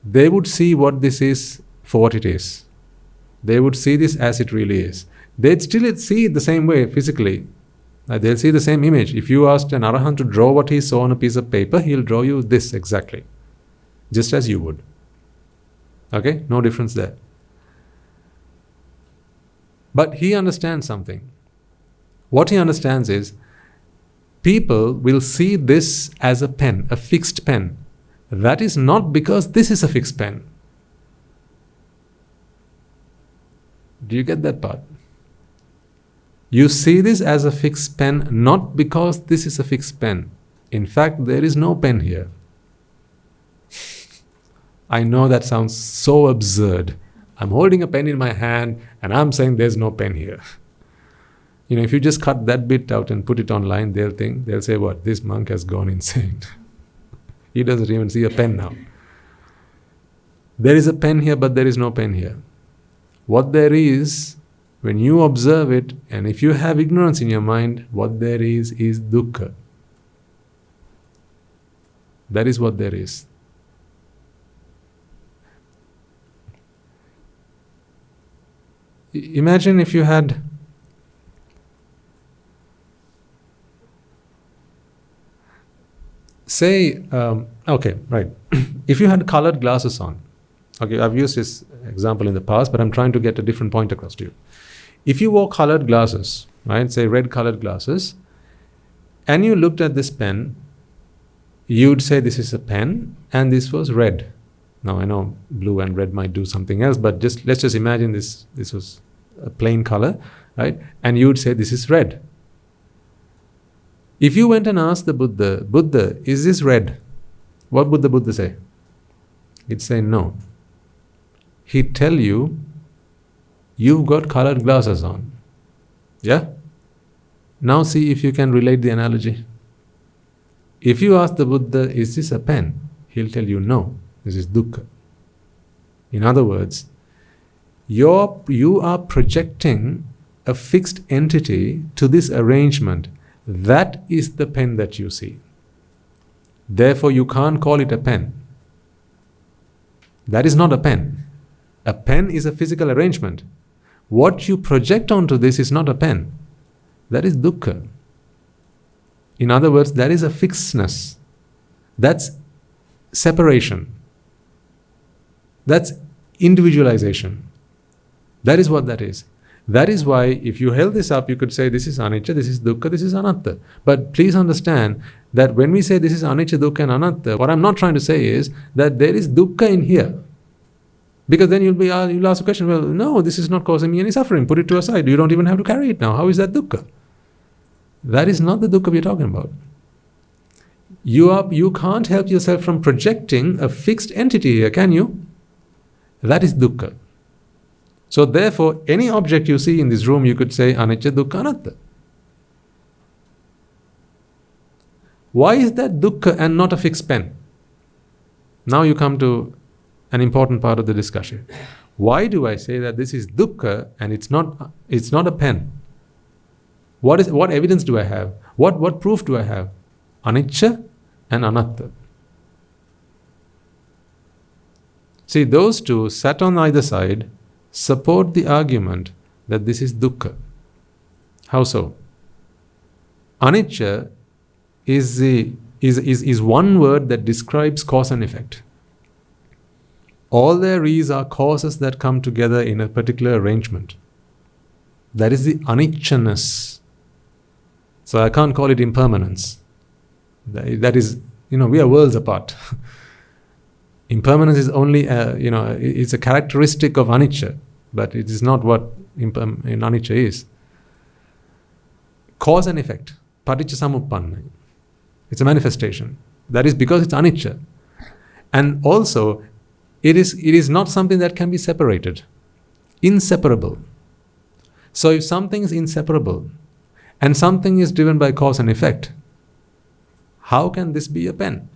they would see what this is for what it is. They would see this as it really is. They'd still see it the same way physically. They'll see the same image. If you asked an Arahant to draw what he saw on a piece of paper, he'll draw you this exactly, just as you would. Okay? No difference there. But he understands something. What he understands is, people will see this as a pen, a fixed pen. That is not because this is a fixed pen. Do you get that part? You see this as a fixed pen not because this is a fixed pen. In fact, there is no pen here. I know that sounds so absurd. I'm holding a pen in my hand and I'm saying there's no pen here. If you just cut that bit out and put it online, they'll say, what? This monk has gone insane. He doesn't even see a pen now. There is a pen here, but there is no pen here. What there is, when you observe it, and if you have ignorance in your mind, what there is dukkha. That is what there is. imagine if you had if you had colored glasses on. Okay, I've used this example in the past, but I'm trying to get a different point across to you. If you wore colored glasses, right, say red colored glasses, and you looked at this pen, you'd say this is a pen and this was red. Now I know blue and red might do something else, but let's just imagine this was a plain color, right? And you'd say this is red. If you went and asked the Buddha, is this red? What would the Buddha say? He'd say no. He'd tell you, you've got colored glasses on. Yeah? Now see if you can relate the analogy. If you ask the Buddha, is this a pen? He'll tell you, no, this is dukkha. In other words, you are projecting a fixed entity to this arrangement. That is the pen that you see. Therefore, you can't call it a pen. That is not a pen. A pen is a physical arrangement. What you project onto this is not a pen. That is dukkha. In other words, that is a fixedness. That's separation. That's individualization. That is what that is. That is why if you held this up, you could say this is anicca, this is dukkha, this is anattha. But please understand that when we say this is anicca, dukkha and anattha, what I'm not trying to say is that there is dukkha in here. Because then you'll ask the question, well, no, this is not causing me any suffering. Put it to a side. You don't even have to carry it now. How is that dukkha? That is not the dukkha we're talking about. You can't help yourself from projecting a fixed entity here, can you? That is dukkha. So therefore, any object you see in this room, you could say anicca, dukkha, anattha. Why is that dukkha and not a fixed pen? Now you come to an important part of the discussion. Why do I say that this is dukkha and it's not a pen? What evidence do I have? What proof do I have? Anicca and Anaththa. See, those two sat on either side support the argument that this is dukkha. How so? Anicca is one word that describes cause and effect. All there is are causes that come together in a particular arrangement. That is the aniccaness. So I can't call it impermanence. That is, we are worlds apart. Impermanence is only, it's a characteristic of anicca, but it is not what in anicca is. Cause and effect, paticca samuppanna. It's a manifestation. That is because it's anicca. And also, it is not something that can be separated. Inseparable. So if something is inseparable, and something is driven by cause and effect, how can this be a pen?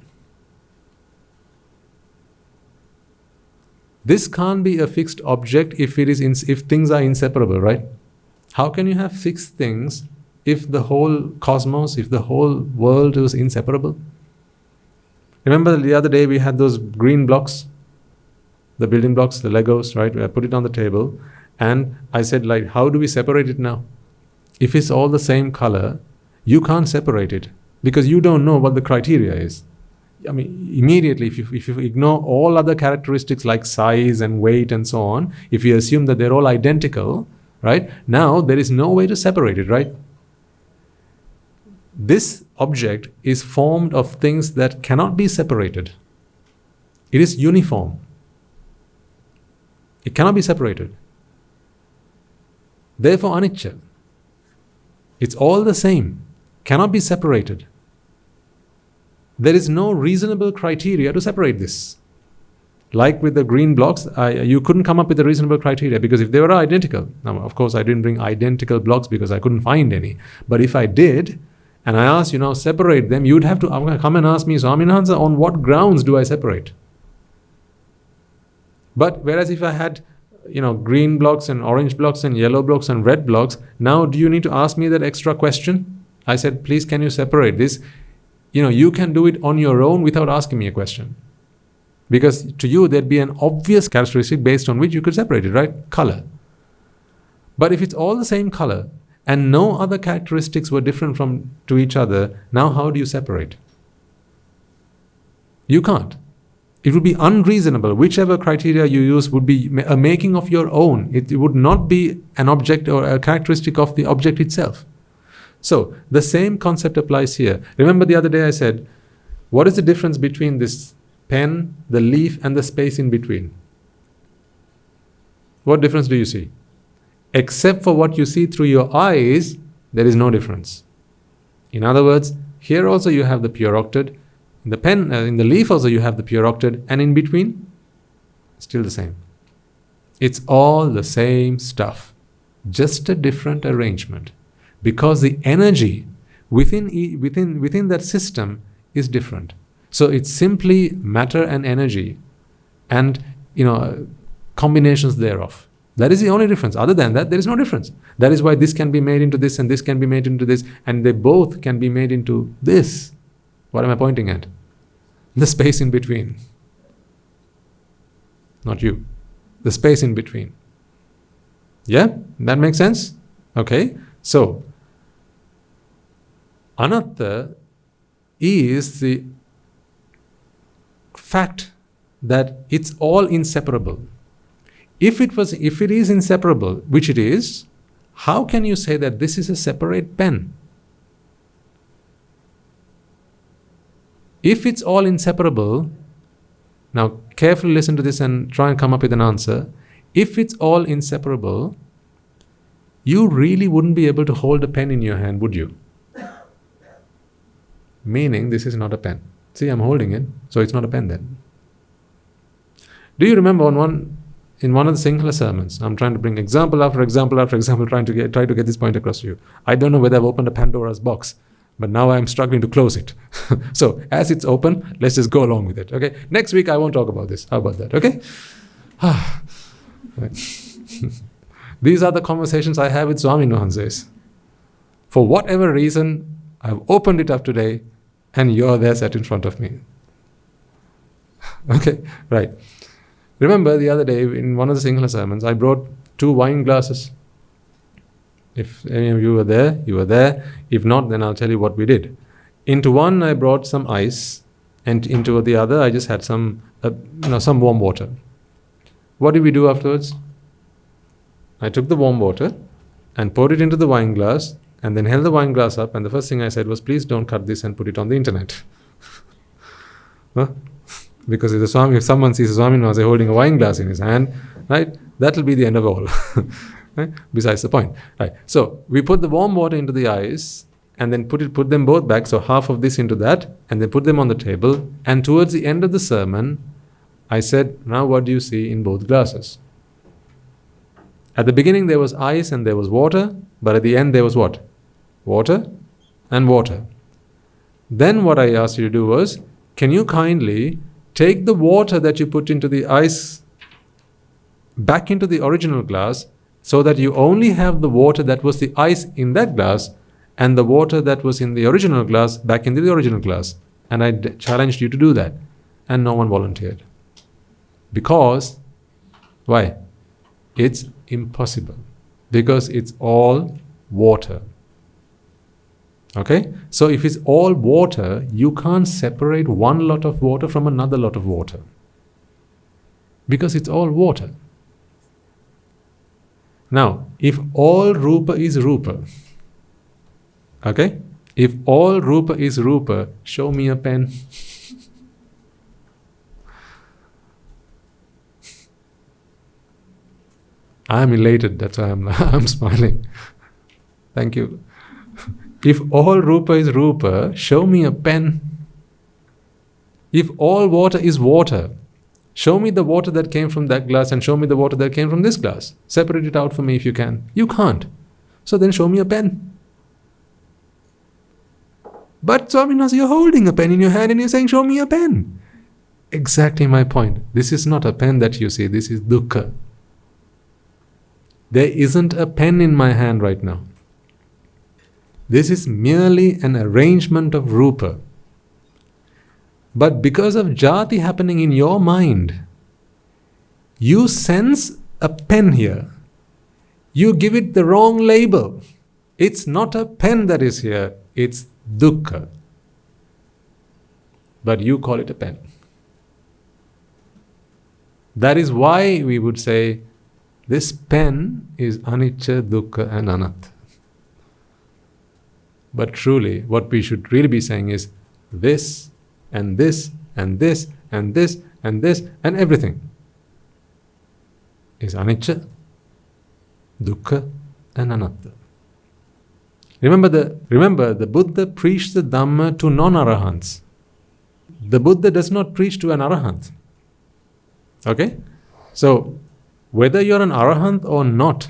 This can't be a fixed object if things are inseparable, right? How can you have fixed things if the whole cosmos, if the whole world was inseparable? Remember the other day we had those green blocks, the building blocks, the Legos, right? I put it on the table and I said, how do we separate it now? If it's all the same color, you can't separate it because you don't know what the criteria is. I mean, immediately, if you ignore all other characteristics like size and weight and so on, if you assume that they're all identical, right? Now, there is no way to separate it, right? This object is formed of things that cannot be separated. It is uniform. It cannot be separated. Therefore, anicca. It's all the same, cannot be separated. There is no reasonable criteria to separate this. Like with the green blocks, you couldn't come up with a reasonable criteria because if they were identical, now of course I didn't bring identical blocks because I couldn't find any. But if I did, and I asked you now separate them, you'd have to come and ask me, Swaminatha, on what grounds do I separate? But whereas if I had green blocks and orange blocks and yellow blocks and red blocks, now do you need to ask me that extra question? I said, please, can you separate this? You can do it on your own without asking me a question. Because to you, there'd be an obvious characteristic based on which you could separate it, right? Color. But if it's all the same color and no other characteristics were different from to each other, now how do you separate? You can't. It would be unreasonable. Whichever criteria you use would be a making of your own. It would not be an object or a characteristic of the object itself. So the same concept applies here. Remember the other day I said, what is the difference between this pen, the leaf, and the space in between? What difference do you see? Except for what you see through your eyes, there is no difference. In other words, here also you have the pure octet. In the pen, in the leaf also you have the pure octet, and in between, still the same. It's all the same stuff, just a different arrangement, because the energy within that system is different. So it's simply matter and energy, and combinations thereof. That is the only difference. Other than that, there is no difference. That is why this can be made into this, and this can be made into this, and they both can be made into this. What am I pointing at? The space in between. Not you. The space in between. Yeah? That makes sense? Okay. So, Anaththa is the fact that it's all inseparable. If it is inseparable, which it is, how can you say that this is a separate pen? If it's all inseparable, now carefully listen to this and try and come up with an answer. If it's all inseparable, you really wouldn't be able to hold a pen in your hand, would you? Meaning this is not a pen. See, I'm holding it, so it's not a pen then. Do you remember in one of the Sinhala sermons, I'm trying to bring example after example after example, try to get this point across to you. I don't know whether I've opened a Pandora's box, but now I'm struggling to close it. So as it's open, let's just go along with it. Okay. Next week I won't talk about this. How about that? Okay. These are the conversations I have with Swami Nuhanses. For whatever reason, I've opened it up today, and you're there sat in front of me. Okay. Right. Remember the other day in one of the Sinhala sermons, I brought 2 wine glasses. If any of you were there, you were there. If not, then I'll tell you what we did. Into one, I brought some ice, and into the other, I just had some warm water. What did we do afterwards? I took the warm water and poured it into the wine glass, and then held the wine glass up, and the first thing I said was, please don't cut this and put it on the internet. Huh? Because if someone sees a Swami Namaste holding a wine glass in his hand, right, that will be the end of all. Right? Besides the point. Right. So we put the warm water into the ice, and then put them both back, so half of this into that, and then put them on the table. And towards the end of the sermon, I said, now what do you see in both glasses? At the beginning there was ice and there was water, but at the end there was what? Water and water. Then what I asked you to do was, can you kindly take the water that you put into the ice back into the original glass, so that you only have the water that was the ice in that glass, and the water that was in the original glass back into the original glass. And I challenged you to do that, and no one volunteered. Because, why? It's impossible. Because it's all water. Okay? So if it's all water, you can't separate one lot of water from another lot of water. Because it's all water. Now, if all Rupa is Rupa, okay? If all Rupa is Rupa, show me a pen. I'm elated, that's why I'm smiling. Thank you. If all Rupa is Rupa, show me a pen. If all water is water, show me the water that came from that glass and show me the water that came from this glass. Separate it out for me if you can. You can't. So then show me a pen. But Swaminas, you're holding a pen in your hand and you're saying, show me a pen. Exactly my point. This is not a pen that you see. This is Dukkha. There isn't a pen in my hand right now. This is merely an arrangement of Rupa. But because of jati happening in your mind, you sense a pen here. You give it the wrong label. It's not a pen that is here, it's dukkha. But you call it a pen. That is why we would say this pen is anicca, dukkha and anattha. But truly, what we should really be saying is this and this and this and this and this and everything is anicca, dukkha and anattha. Remember the Buddha preached the Dhamma to non-Arahants. The Buddha does not preach to an Arahant. Okay? So, whether you're an Arahant or not,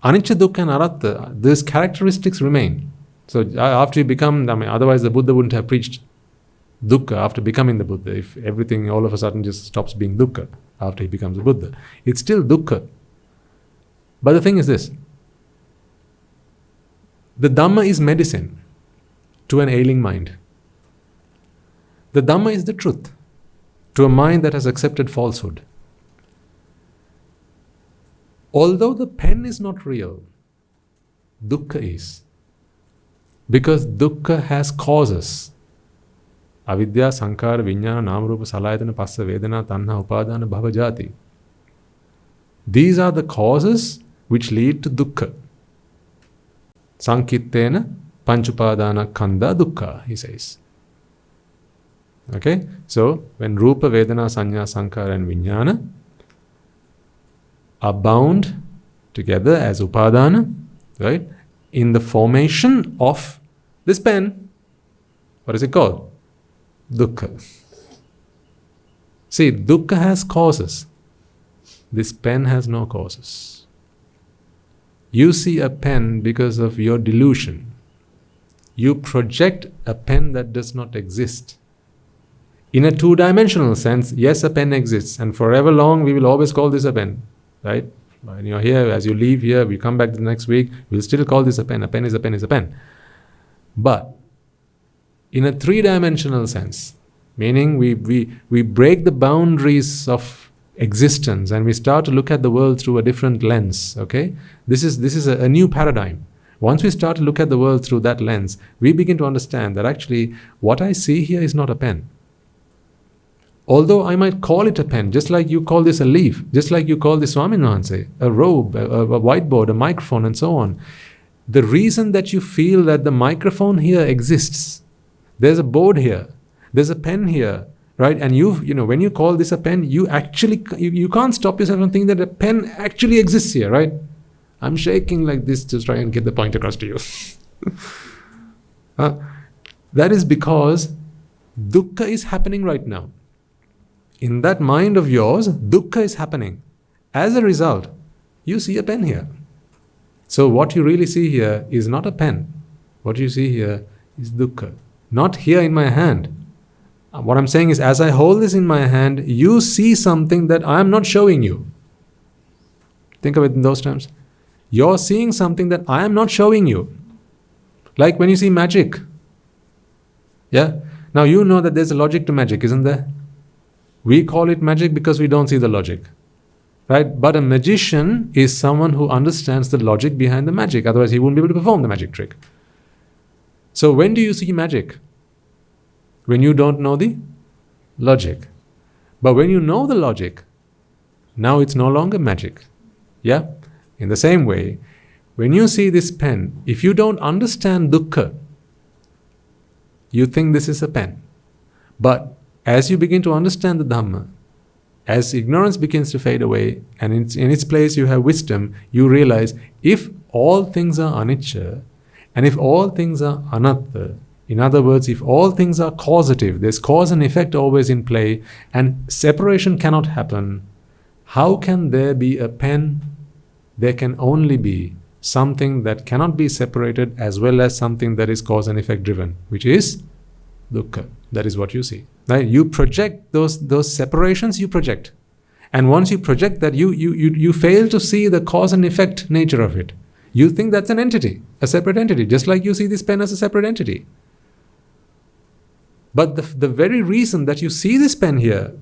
anicca, dukkha and anattha, these characteristics remain. So, after you become, otherwise the Buddha wouldn't have preached dukkha after becoming the Buddha, if everything all of a sudden just stops being dukkha after he becomes a Buddha. It's still dukkha. But the thing is this, the Dhamma is medicine to an ailing mind. The Dhamma is the truth to a mind that has accepted falsehood. Although the pen is not real, dukkha is. Because dukkha has causes. Avidya, sankara, vijnana, namarupa, salayatana, passa, vedana, tanha, upadana, bhava, jati. These are the causes which lead to dukkha. Sankittena, panchupadana, kanda, dukkha, he says. Okay? So, when Rupa, Vedana, Sanya, Sankara and Vijnana are bound together as upadana, right? In the formation of this pen, what is it called? Dukkha. See, dukkha has causes. This pen has no causes. You see a pen because of your delusion. You project a pen that does not exist. In a two-dimensional sense, yes, a pen exists, and forever long we will always call this a pen, right? When you're here, as you leave here, we come back the next week, we'll still call this a pen. A pen is a pen is a pen. But in a three-dimensional sense, meaning we break the boundaries of existence and we start to look at the world through a different lens, okay? This is a new paradigm. Once we start to look at the world through that lens, we begin to understand that actually what I see here is not a pen. Although I might call it a pen, just like you call this a leaf, just like you call this Swaminathan, a robe, a whiteboard, a microphone, and so on. The reason that you feel that the microphone here exists, there's a board here, there's a pen here, right? And when you call this a pen, you can't stop yourself from thinking that a pen actually exists here, right? I'm shaking like this to try and get the point across to you. That is because dukkha is happening right now. In that mind of yours, dukkha is happening. As a result, you see a pen here. So what you really see here is not a pen. What you see here is dukkha. Not here in my hand. What I'm saying is, as I hold this in my hand, you see something that I am not showing you. Think of it in those terms. You're seeing something that I am not showing you. Like when you see magic. Yeah? Now you know that there's a logic to magic, isn't there? We call it magic because we don't see the logic. Right? But a magician is someone who understands the logic behind the magic. Otherwise he wouldn't be able to perform the magic trick. So when do you see magic? When you don't know the logic. But when you know the logic, now it's no longer magic. Yeah? In the same way, when you see this pen, if you don't understand dukkha, you think this is a pen. But as you begin to understand the Dhamma, as ignorance begins to fade away and in its place you have wisdom, you realize if all things are anicca and if all things are anattha, in other words, if all things are causative, there's cause and effect always in play and separation cannot happen, how can there be a pen? There can only be something that cannot be separated as well as something that is cause and effect driven, which is dukkha. That is what you see. Right? You project those separations, you project. And once you project that, you fail to see the cause and effect nature of it. You think that's an entity, a separate entity, just like you see this pen as a separate entity. But the very reason that you see this pen here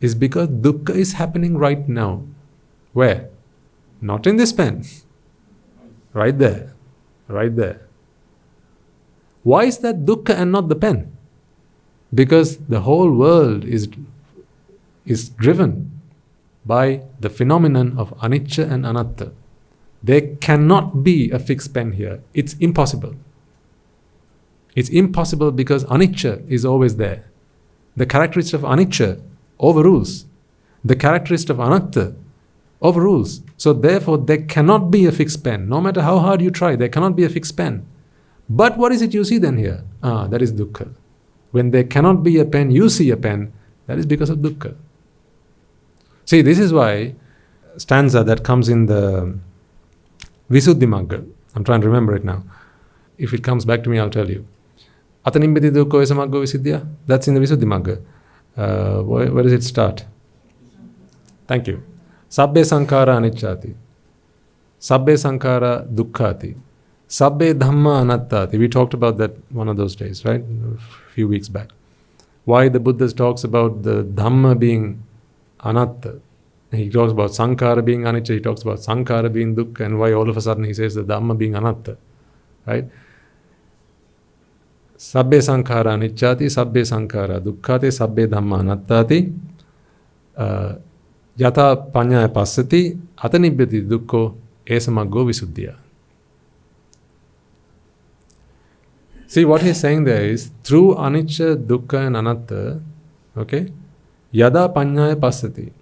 is because dukkha is happening right now. Where? Not in this pen. Right there. Right there. Why is that dukkha and not the pen? Because the whole world is driven by the phenomenon of anicca and anaththa. There cannot be a fixed pen here. It's impossible. It's impossible because anicca is always there. The characteristic of anicca overrules. The characteristic of anaththa overrules. So therefore there cannot be a fixed pen. No matter how hard you try, there cannot be a fixed pen. But what is it you see then here? That is dukkha. When there cannot be a pen, you see a pen. That is because of dukkha. See, this is why stanza that comes in the Visuddhimagga, I'm trying to remember it now. If it comes back to me, I'll tell you. Atanimbiti dukkho esamaggo visuddhya. That's in the Visuddhimagga. Where does it start? Thank you. Sabbe sankhara anicchati. Sabbe sankhara dukkhati. Sabbe Dhamma anatthati. We talked about that one of those days, right? A few weeks back. Why the Buddha talks about the Dhamma being Anaththa. He talks about Sankhara being Anicca, he talks about Sankhara being Dukkha, and why all of a sudden he says the Dhamma being Anaththa. Right? Sabbe Sankhara Anicchati, Sabbe Sankhara Dukkhati, Sabbe Dhamma Anattati, Yatha Panyaya Passati, Atanibbati Dukkho Esamaggo Visuddhya. See, what he's saying there is, through Anicca, Dukkha and Anaththa, okay, Yada Panyaya Passati.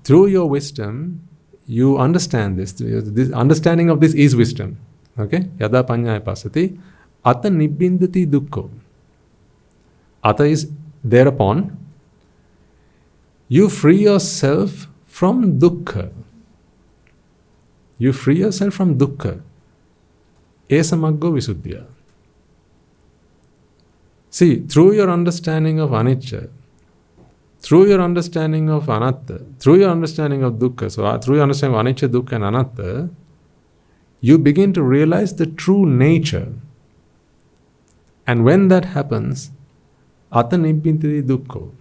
Through your wisdom, you understand this. This understanding of this is wisdom. Okay? Yada Panyaya Passati. Atha Nibbindati Dukkho. Atha is thereupon. You free yourself from dukkha. You free yourself from dukkha. Esamaggo Visuddhya. See, through your understanding of anicca, through your understanding of anaththa, through your understanding of dukkha, so through your understanding of anicca, dukkha and anaththa, you begin to realize the true nature. And when that happens, atha nibbindati dukkho.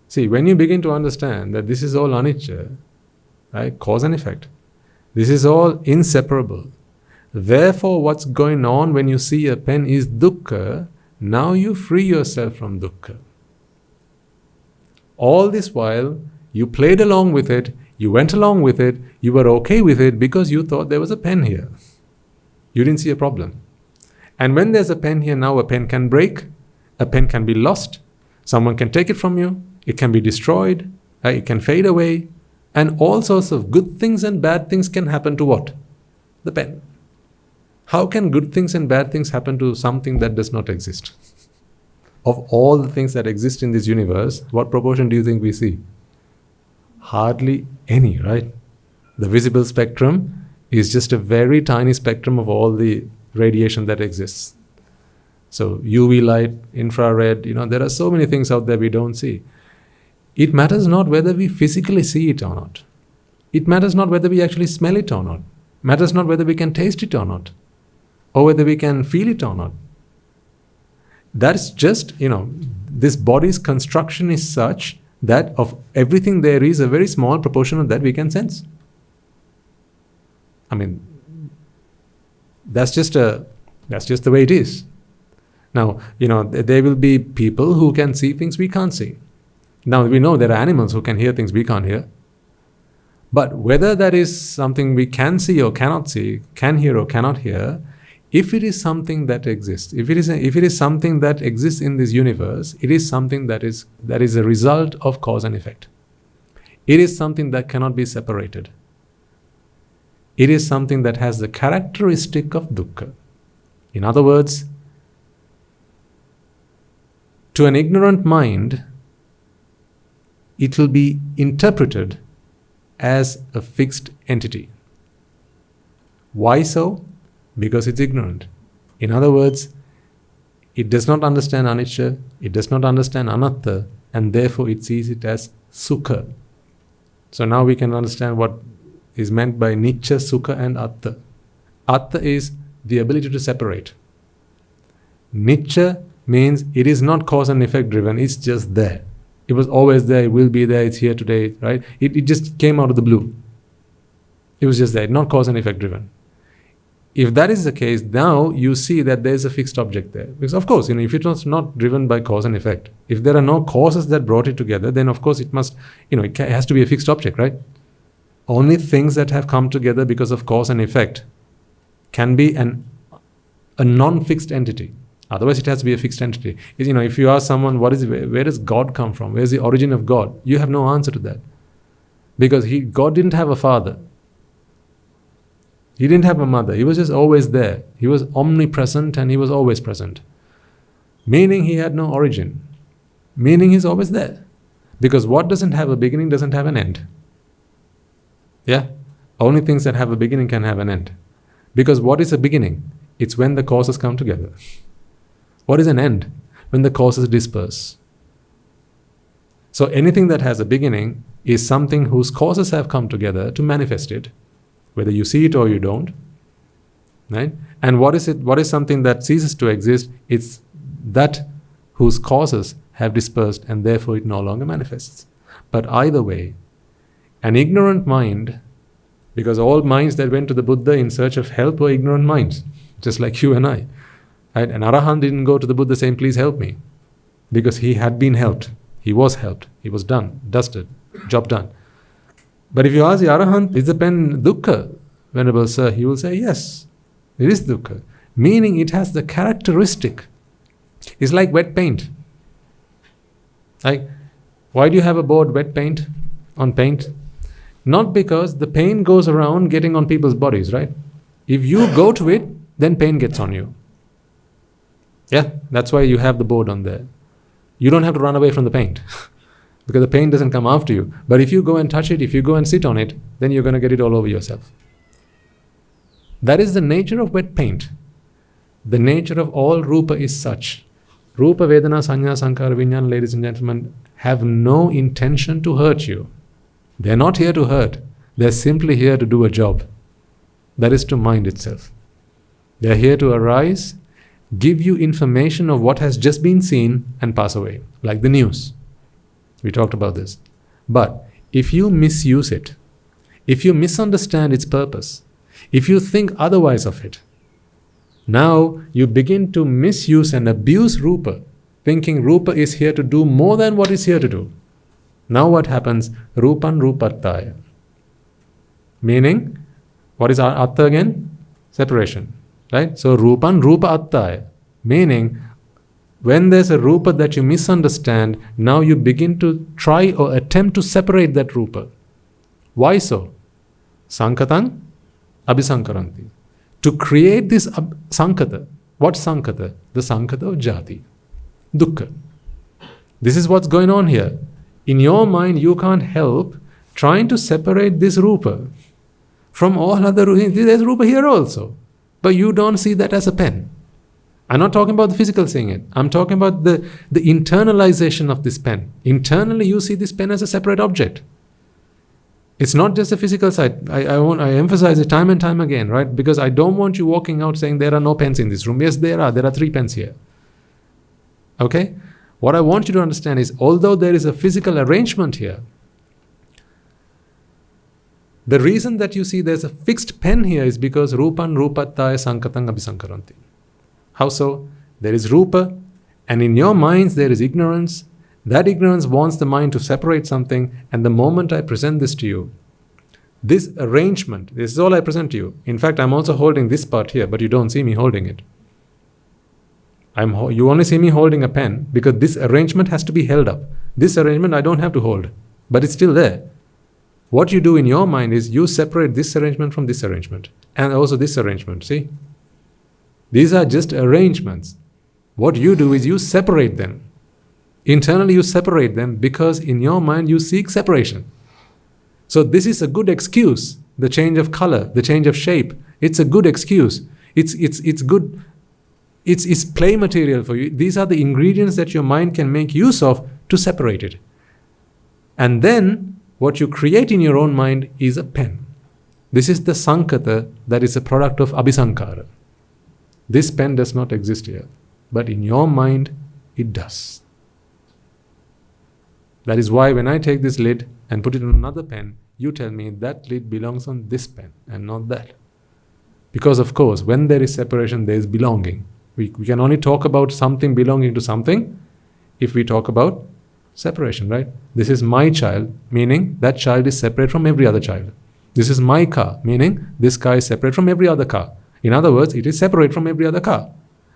See, when you begin to understand that this is all anicca, right, cause and effect, this is all inseparable. Therefore, what's going on when you see a pen is dukkha. Now you free yourself from dukkha. All this while, you played along with it, you went along with it, you were okay with it because you thought there was a pen here. You didn't see a problem. And when there's a pen here, now a pen can break, a pen can be lost, someone can take it from you, it can be destroyed, it can fade away, and all sorts of good things and bad things can happen to what? The pen. How can good things and bad things happen to something that does not exist? Of all the things that exist in this universe, what proportion do you think we see? Hardly any, right? The visible spectrum is just a very tiny spectrum of all the radiation that exists. So UV light, infrared, there are so many things out there we don't see. It matters not whether we physically see it or not. It matters not whether we actually smell it or not. It matters not whether we can taste it or not. Or whether we can feel it or not. That's just, this body's construction is such that of everything there is a very small proportion of that we can sense. I mean, that's just the way it is. Now, there will be people who can see things we can't see. Now, we know there are animals who can hear things we can't hear. But whether that is something we can see or cannot see, can hear or cannot hear, if it is something that exists, if it is something that exists in this universe, it is something that is a result of cause and effect. It is something that cannot be separated. It is something that has the characteristic of dukkha. In other words, to an ignorant mind, it will be interpreted as a fixed entity. Why so? Because it's ignorant. In other words, it does not understand anicca, it does not understand anaththa, and therefore it sees it as sukha. So now we can understand what is meant by nicca, sukha and aththa. Aththa is the ability to separate. Nicca means it is not cause and effect driven, it's just there. It was always there, it will be there, it's here today, right? It just came out of the blue. It was just there, not cause and effect driven. If that is the case, now you see that there is a fixed object there. Because of course, if it was not driven by cause and effect, if there are no causes that brought it together, then of course it must, it has to be a fixed object, right? Only things that have come together because of cause and effect can be a non-fixed entity. Otherwise, it has to be a fixed entity. If you ask someone, where does God come from? Where is the origin of God? You have no answer to that. Because God didn't have a father. He didn't have a mother. He was just always there. He was omnipresent and he was always present. Meaning he had no origin. Meaning he's always there. Because what doesn't have a beginning doesn't have an end. Yeah? Only things that have a beginning can have an end. Because what is a beginning? It's when the causes come together. What is an end? When the causes disperse. So anything that has a beginning is something whose causes have come together to manifest it. Whether you see it or you don't, right? And what is it? What is something that ceases to exist? It's that whose causes have dispersed and therefore it no longer manifests. But either way, an ignorant mind, because all minds that went to the Buddha in search of help were ignorant minds, just like you and I. Right? An Arahant didn't go to the Buddha saying, please help me, because he had been helped. He was helped. He was done, dusted, job done. But if you ask the Arahant, is the pen Dukkha, Venerable Sir? He will say, yes, it is Dukkha. Meaning it has the characteristic. It's like wet paint. Like, why do you have a board wet paint on paint? Not because the paint goes around getting on people's bodies, right? If you go to it, then paint gets on you. Yeah, that's why you have the board on there. You don't have to run away from the paint. Because the paint doesn't come after you. But if you go and touch it, if you go and sit on it, then you're going to get it all over yourself. That is the nature of wet paint. The nature of all Rupa is such. Rupa, Vedana, Sanya, Sankara, Vijnana, ladies and gentlemen, have no intention to hurt you. They're not here to hurt. They're simply here to do a job. That is to mind itself. They're here to arise, give you information of what has just been seen and pass away. Like the news. We talked about this. But if you misuse it, if you misunderstand its purpose, if you think otherwise of it, now you begin to misuse and abuse Rupa, thinking Rupa is here to do more than what it's here to do. Now what happens? Rupan Rupattaya. Meaning, what is Aththa again? Separation. Right? So Rupan Rupattaya. Meaning, when there's a Rupa that you misunderstand, now you begin to try or attempt to separate that Rupa. Why so? Sankatang abhisankaranti. To create this sankata. What sankata? The sankata of jati. Dukkha. This is what's going on here. In your mind, you can't help trying to separate this Rupa from all other Rupas. There's Rupa here also. But you don't see that as a pen. I'm not talking about the physical seeing it. I'm talking about the internalization of this pen. Internally, you see this pen as a separate object. It's not just the physical side. I emphasize it time and time again, right? Because I don't want you walking out saying there are no pens in this room. Yes, there are. There are 3 pens here. Okay? What I want you to understand is, although there is a physical arrangement here, the reason that you see there's a fixed pen here is because Rupan Rupattaya Sankatang Abhisankaranti. How so? There is Rupa, and in your minds there is ignorance. That ignorance wants the mind to separate something, and the moment I present this to you, this arrangement, this is all I present to you. In fact, I'm also holding this part here, but you don't see me holding it. You only see me holding a pen because this arrangement has to be held up. This arrangement I don't have to hold, but it's still there. What you do in your mind is you separate this arrangement from this arrangement, and also this arrangement, see? These are just arrangements. What you do is you separate them. Internally you separate them because in your mind you seek separation. So this is a good excuse. The change of color, the change of shape. It's a good excuse. It's good. It's play material for you. These are the ingredients that your mind can make use of to separate it. And then what you create in your own mind is a pen. This is the sankata that is a product of abhisankara. This pen does not exist here, but in your mind, it does. That is why when I take this lid and put it on another pen, You tell me that lid belongs on this pen and not that. Because of course, when there is separation, there is belonging. We can only talk about something belonging to something if we talk about separation, right? This is my child, meaning that child is separate from every other child. This is my car, meaning this car is separate from every other car. In other words, it is separate from every other car.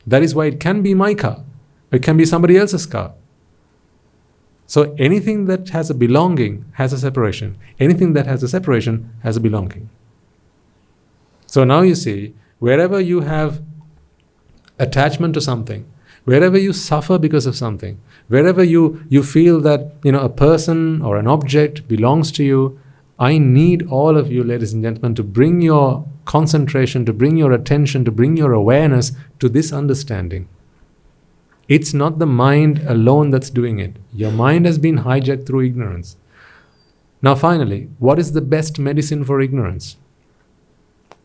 That is why it can be my car. It can be somebody else's car. So anything that has a belonging has a separation. Anything that has a separation has a belonging. So now you see, wherever you have attachment to something, wherever you suffer because of something, wherever you feel that a person or an object belongs to you, I need all of you, ladies and gentlemen, to bring your concentration, to bring your attention, to bring your awareness to this understanding. It's not the mind alone that's doing it. Your mind has been hijacked through ignorance. Now finally, what is the best medicine for ignorance?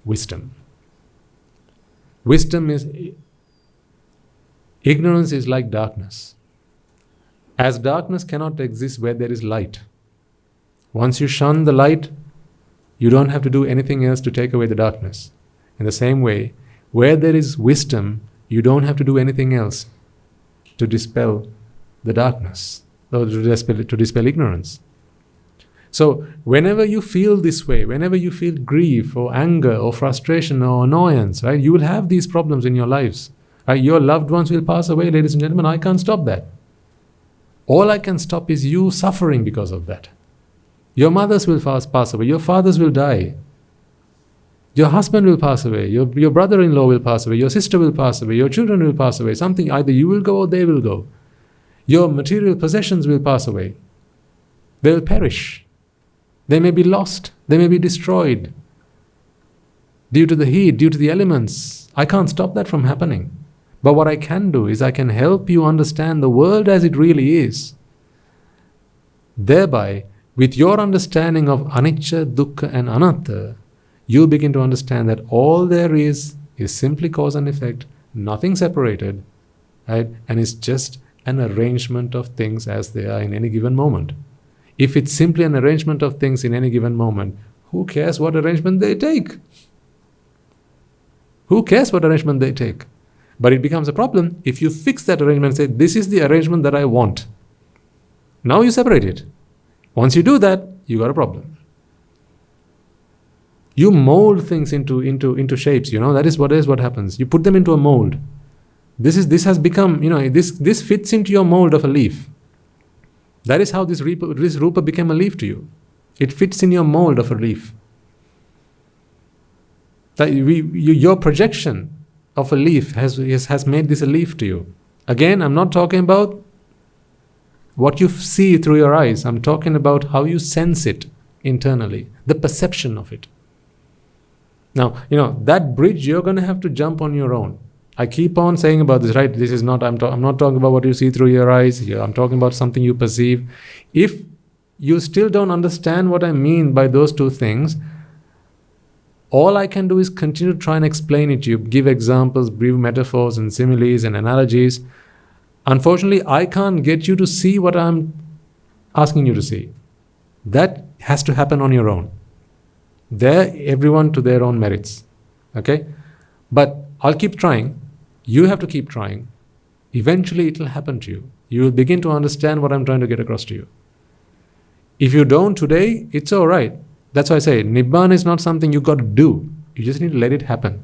Wisdom. Ignorance is like darkness. As darkness cannot exist where there is light. Once you shun the light, you don't have to do anything else to take away the darkness. In the same way, where there is wisdom, you don't have to do anything else to dispel the darkness, or to dispel ignorance. So whenever you feel this way, whenever you feel grief or anger or frustration or annoyance, right, you will have these problems in your lives. Right? Your loved ones will pass away, ladies and gentlemen. I can't stop that. All I can stop is you suffering because of that. Your mothers will pass away. Your fathers will die. Your husband will pass away. Your brother-in-law will pass away. Your sister will pass away. Your children will pass away. Something, either you will go or they will go. Your material possessions will pass away. They will perish. They may be lost. They may be destroyed. Due to the heat, due to the elements. I can't stop that from happening. But what I can do is I can help you understand the world as it really is. Thereby, with your understanding of Anicca, Dukkha and Anaththa, you begin to understand that all there is simply cause and effect, nothing separated, right? And it's just an arrangement of things as they are in any given moment. If it's simply an arrangement of things in any given moment, who cares what arrangement they take? Who cares what arrangement they take? But it becomes a problem if you fix that arrangement and say, this is the arrangement that I want. Now you separate it. Once you do that, you got a problem. You mold things into shapes, that is what happens. You put them into a mold. This has become, this fits into your mold of a leaf. That is how this Rupa became a leaf to you. It fits in your mold of a leaf. Your projection of a leaf has made this a leaf to you. Again, I'm not talking about what you see through your eyes. I'm talking about how you sense it internally, the perception of it. Now, that bridge you're going to have to jump on your own. I keep on saying about this, right? This is not, I'm not talking about what you see through your eyes. I'm talking about something you perceive. If you still don't understand what I mean by those two things, all I can do is continue to try and explain it to you, give examples, brief metaphors and similes and analogies. Unfortunately, I can't get you to see what I'm asking you to see. That has to happen on your own. Everyone to their own merits. Okay? But I'll keep trying. You have to keep trying. Eventually it will happen to you. You will begin to understand what I'm trying to get across to you. If you don't today, it's all right. That's why I say Nibbana is not something you got to do. You just need to let it happen.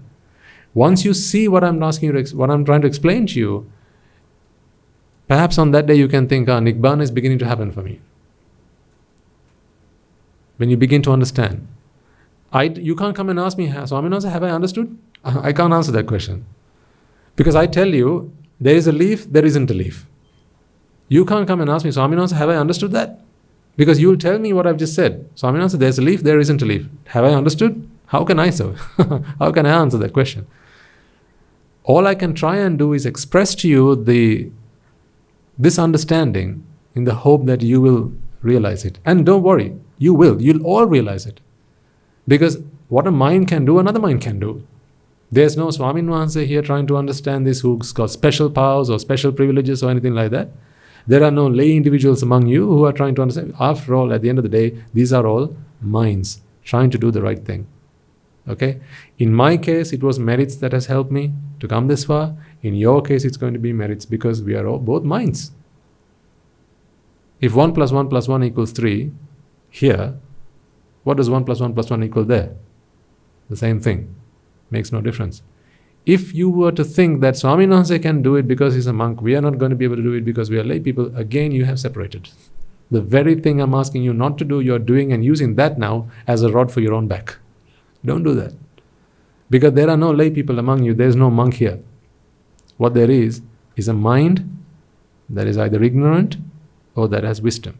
Once you see what I'm asking you, what I'm trying to explain to you, perhaps on that day you can think, Nibbana is beginning to happen for me. When you begin to understand. You can't come and ask me, Swaminatha, have I understood? I can't answer that question. Because I tell you, there is a leaf, there isn't a leaf. You can't come and ask me, Swaminatha, have I understood that? Because you will tell me what I've just said. Swaminatha, there's a leaf, there isn't a leaf. Have I understood? How can I answer? How can I answer that question? All I can try and do is express to you this understanding in the hope that you will realize it. And don't worry, you will. You'll all realize it. Because what a mind can do, another mind can do. There's no Swaminatha here trying to understand this who's got special powers or special privileges or anything like that. There are no lay individuals among you who are trying to understand. After all, at the end of the day, these are all minds trying to do the right thing. Okay? In my case, it was merits that has helped me to come this far. In your case, it's going to be merits because we are all both minds. If 1 + 1 + 1 = 3, here, what does 1 + 1 + 1 equal there? The same thing. Makes no difference. If you were to think that Swami Nahanse can do it because he's a monk, we are not going to be able to do it because we are lay people, again you have separated. The very thing I'm asking you not to do, you're doing and using that now as a rod for your own back. Don't do that. Because there are no lay people among you, there's no monk here. What there is a mind that is either ignorant or that has wisdom.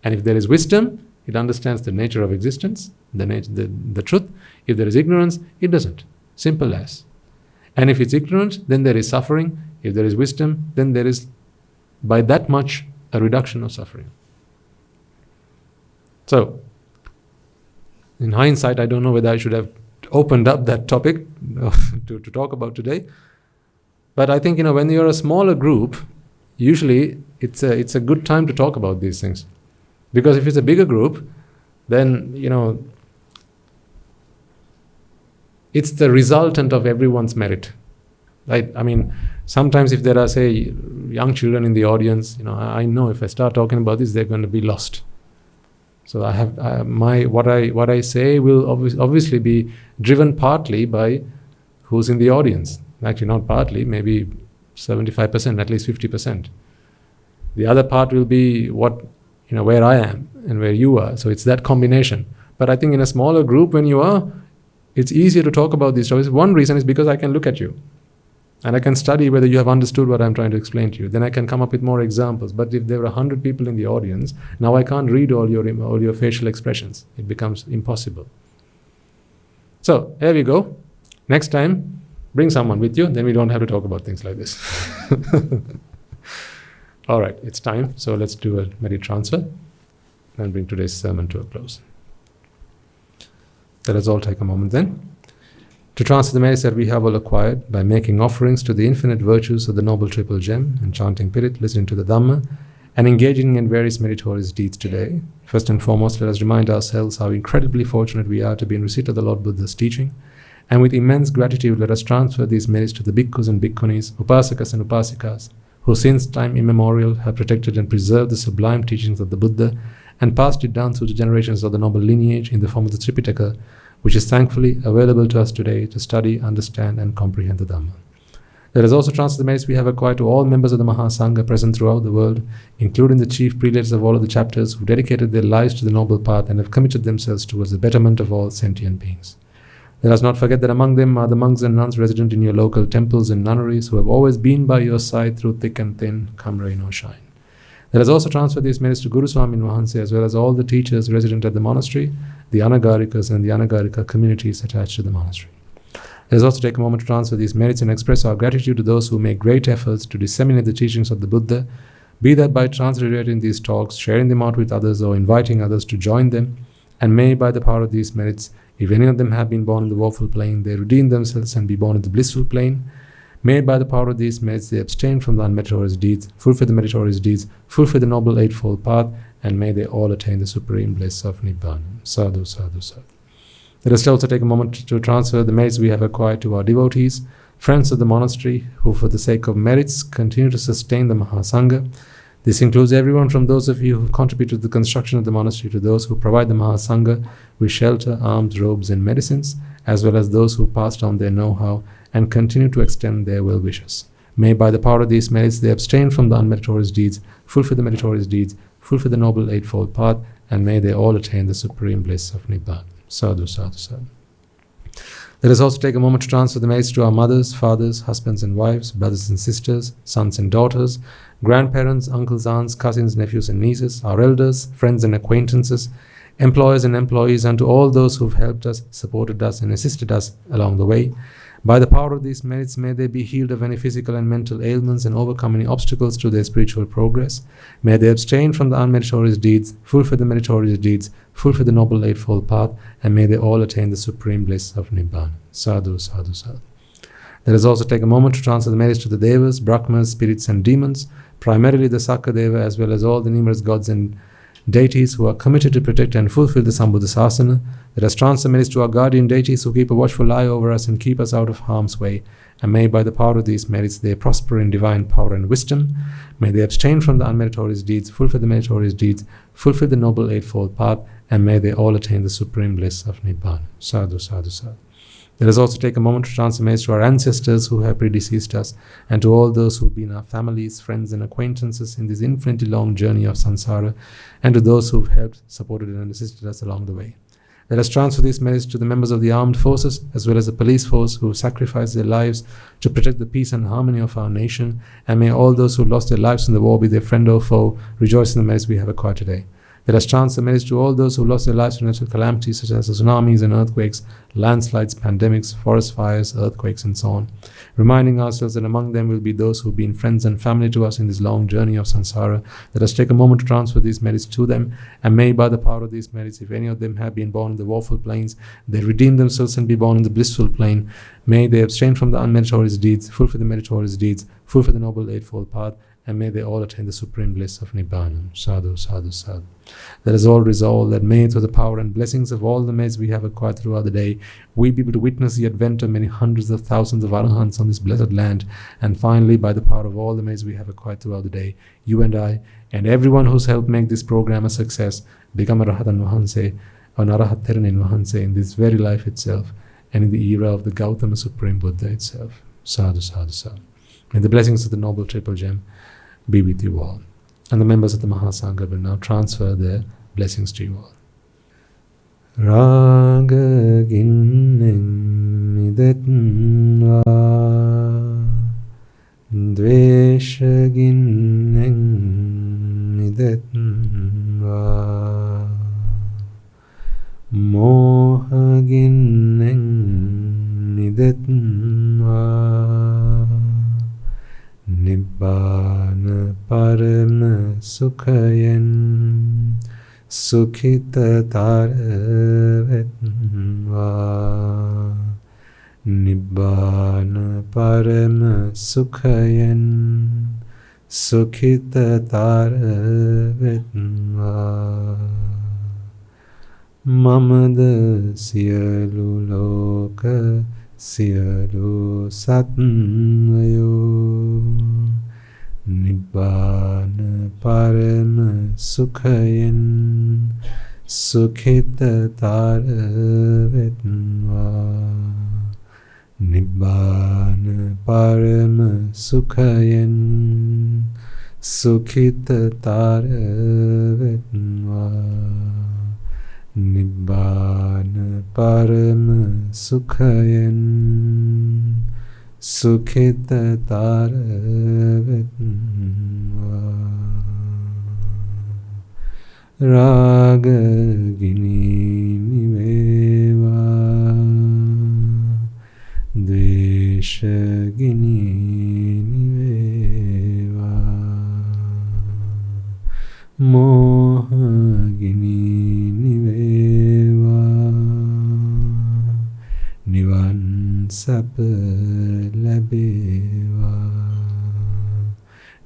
And if there is wisdom, it understands the nature of existence, the truth. If there is ignorance, it doesn't. Simple as. And if it's ignorant, then there is suffering. If there is wisdom, then there is, by that much, a reduction of suffering. So, in hindsight, I don't know whether I should have opened up that topic to talk about today. But I think, when you're a smaller group, usually it's a good time to talk about these things. Because if it's a bigger group, then, it's the resultant of everyone's merit, right? I mean, sometimes if there are, say, young children in the audience, I know if I start talking about this, they're going to be lost. So I have what I say will obviously be driven partly by who's in the audience. Actually, not partly, maybe 75%, at least 50%. The other part will be where I am and where you are. So it's that combination. But I think in a smaller group, when you are, it's easier to talk about these topics. One reason is because I can look at you and I can study whether you have understood what I'm trying to explain to you. Then I can come up with more examples. But if there are 100 people in the audience, now I can't read all your facial expressions. It becomes impossible. So here we go. Next time, bring someone with you. Then we don't have to talk about things like this. All right, it's time. So let's do a merit transfer and bring today's sermon to a close. Let us all take a moment then to transfer the merits that we have all acquired by making offerings to the infinite virtues of the Noble Triple Gem and chanting Pirit, listening to the Dhamma, and engaging in various meritorious deeds today. First and foremost, let us remind ourselves how incredibly fortunate we are to be in receipt of the Lord Buddha's teaching, and with immense gratitude let us transfer these merits to the bhikkhus and bhikkhunis, upasakas and upasikas, who since time immemorial have protected and preserved the sublime teachings of the Buddha and passed it down through the generations of the noble lineage in the form of the Tripitaka, which is thankfully available to us today to study, understand and comprehend the Dhamma. Let us also transfer the merits we have acquired to all members of the Mahasangha present throughout the world, including the chief prelates of all of the chapters who dedicated their lives to the noble path and have committed themselves towards the betterment of all sentient beings. Let us not forget that among them are the monks and nuns resident in your local temples and nunneries who have always been by your side through thick and thin, come rain or shine. Let us also transfer these merits to Guru Swami Nahanse as well as all the teachers resident at the monastery, the Anagarikas and the Anagarika communities attached to the monastery. Let us also take a moment to transfer these merits and express our gratitude to those who make great efforts to disseminate the teachings of the Buddha, be that by transliterating these talks, sharing them out with others or inviting others to join them, and may by the power of these merits, if any of them have been born in the woeful plane, they redeem themselves and be born in the blissful plane. May by the power of these merits they abstain from the unmeritorious deeds, fulfill the meritorious deeds, fulfill the noble eightfold path, and may they all attain the supreme bliss of Nibbana. Sadhu, sadhu, sadhu. Let us also take a moment to transfer the merits we have acquired to our devotees, friends of the monastery, who for the sake of merits continue to sustain the Mahasangha. This includes everyone from those of you who have contributed to the construction of the monastery to those who provide the Mahasangha with shelter, alms, robes and medicines, as well as those who passed on their know-how and continue to extend their well wishes. May by the power of these merits they abstain from the unmeritorious deeds, fulfill the meritorious deeds, fulfill the noble eightfold path, and may they all attain the supreme bliss of Nibbana. Sadhu, sadhu, sadhu. Let us also take a moment to transfer the merits to our mothers, fathers, husbands and wives, brothers and sisters, sons and daughters, grandparents, uncles, aunts, cousins, nephews and nieces, our elders, friends and acquaintances, employers and employees, and to all those who have helped us, supported us and assisted us along the way. By the power of these merits, may they be healed of any physical and mental ailments and overcome any obstacles to their spiritual progress. May they abstain from the unmeritorious deeds, fulfill the meritorious deeds, fulfill the noble eightfold path, and may they all attain the supreme bliss of Nibbana. Sadhu, sadhu, sadhu. Let us also take a moment to transfer the merits to the devas, brahmas, spirits and demons, primarily the Sakka Deva as well as all the numerous gods and deities who are committed to protect and fulfill the Sambuddha Sasana. Let us transfer merits to our guardian deities who keep a watchful eye over us and keep us out of harm's way. And may by the power of these merits they prosper in divine power and wisdom. May they abstain from the unmeritorious deeds, fulfill the meritorious deeds, fulfill the Noble Eightfold Path, and may they all attain the supreme bliss of Nibbana. Sadhu, sadhu, sadhu. Let us also take a moment to transfer merits to our ancestors who have predeceased us, and to all those who have been our families, friends, and acquaintances in this infinitely long journey of samsara, and to those who have helped, supported, and assisted us along the way. Let us transfer these merits to the members of the armed forces, as well as the police force who sacrificed their lives to protect the peace and harmony of our nation, and may all those who lost their lives in the war, be their friend or foe, rejoice in the merits we have acquired today. Let us transfer merits to all those who lost their lives to natural calamities such as tsunamis and earthquakes, landslides, pandemics, forest fires, earthquakes, and so on, reminding ourselves that among them will be those who have been friends and family to us in this long journey of samsara. Let us take a moment to transfer these merits to them, and may by the power of these merits, if any of them have been born in the woeful plains, they redeem themselves and be born in the blissful plane. May they abstain from the unmeritorious deeds, fulfill the meritorious deeds, fulfill the Noble Eightfold Path, and may they all attain the supreme bliss of Nibbana. Sadhu, sadhu, sadhu. Let us all resolve that may, through the power and blessings of all the merits we have acquired throughout the day, we be able to witness the advent of many hundreds of thousands of Arahants on this blessed land, and finally, by the power of all the merits we have acquired throughout the day, you and I, and everyone who's helped make this program a success, become a Rahatan Vahanse, or Arahat Theranin Vahanse in this very life itself, and in the era of the Gautama Supreme Buddha itself. Sadhu, sadhu, sadhu. May the blessings of the Noble Triple Gem be with you all. And the members of the Mahasangha will now transfer their blessings to you all. Raga ginnem idetnva, dvesha ginnem idetnva, moha ginnem idetnva, Nibbana Parama Sukhayen Sukhita Taravetva, Nibbana Parama Sukhayen Sukhita Taravetva, Mamada Siyalu Loka Siyalu Satmayo, Nibbana Parama Sukhayen Sukhita Taravetva, Nibbana Parama Sukhayen Sukhita Taravetva, Nibbana Parama Sukhayen Sukhita Taravetva, Raga Gini Niveva, Dvesha Gini Niveva, Moha Gini Niveva, Nivan Sapa Labeva,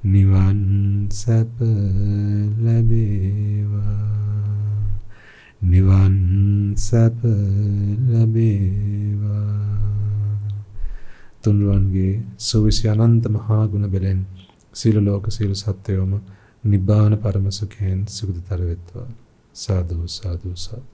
Nivan Sapa Labeva, Nivan Sapa Labeva. Tunruange Suvisi Ananta Mahaguna Belen, Sila Loka Sila Satyoma, Nibbana Paramasukhen Sukha Taravetva. Sadhu, sadhu, sadhu.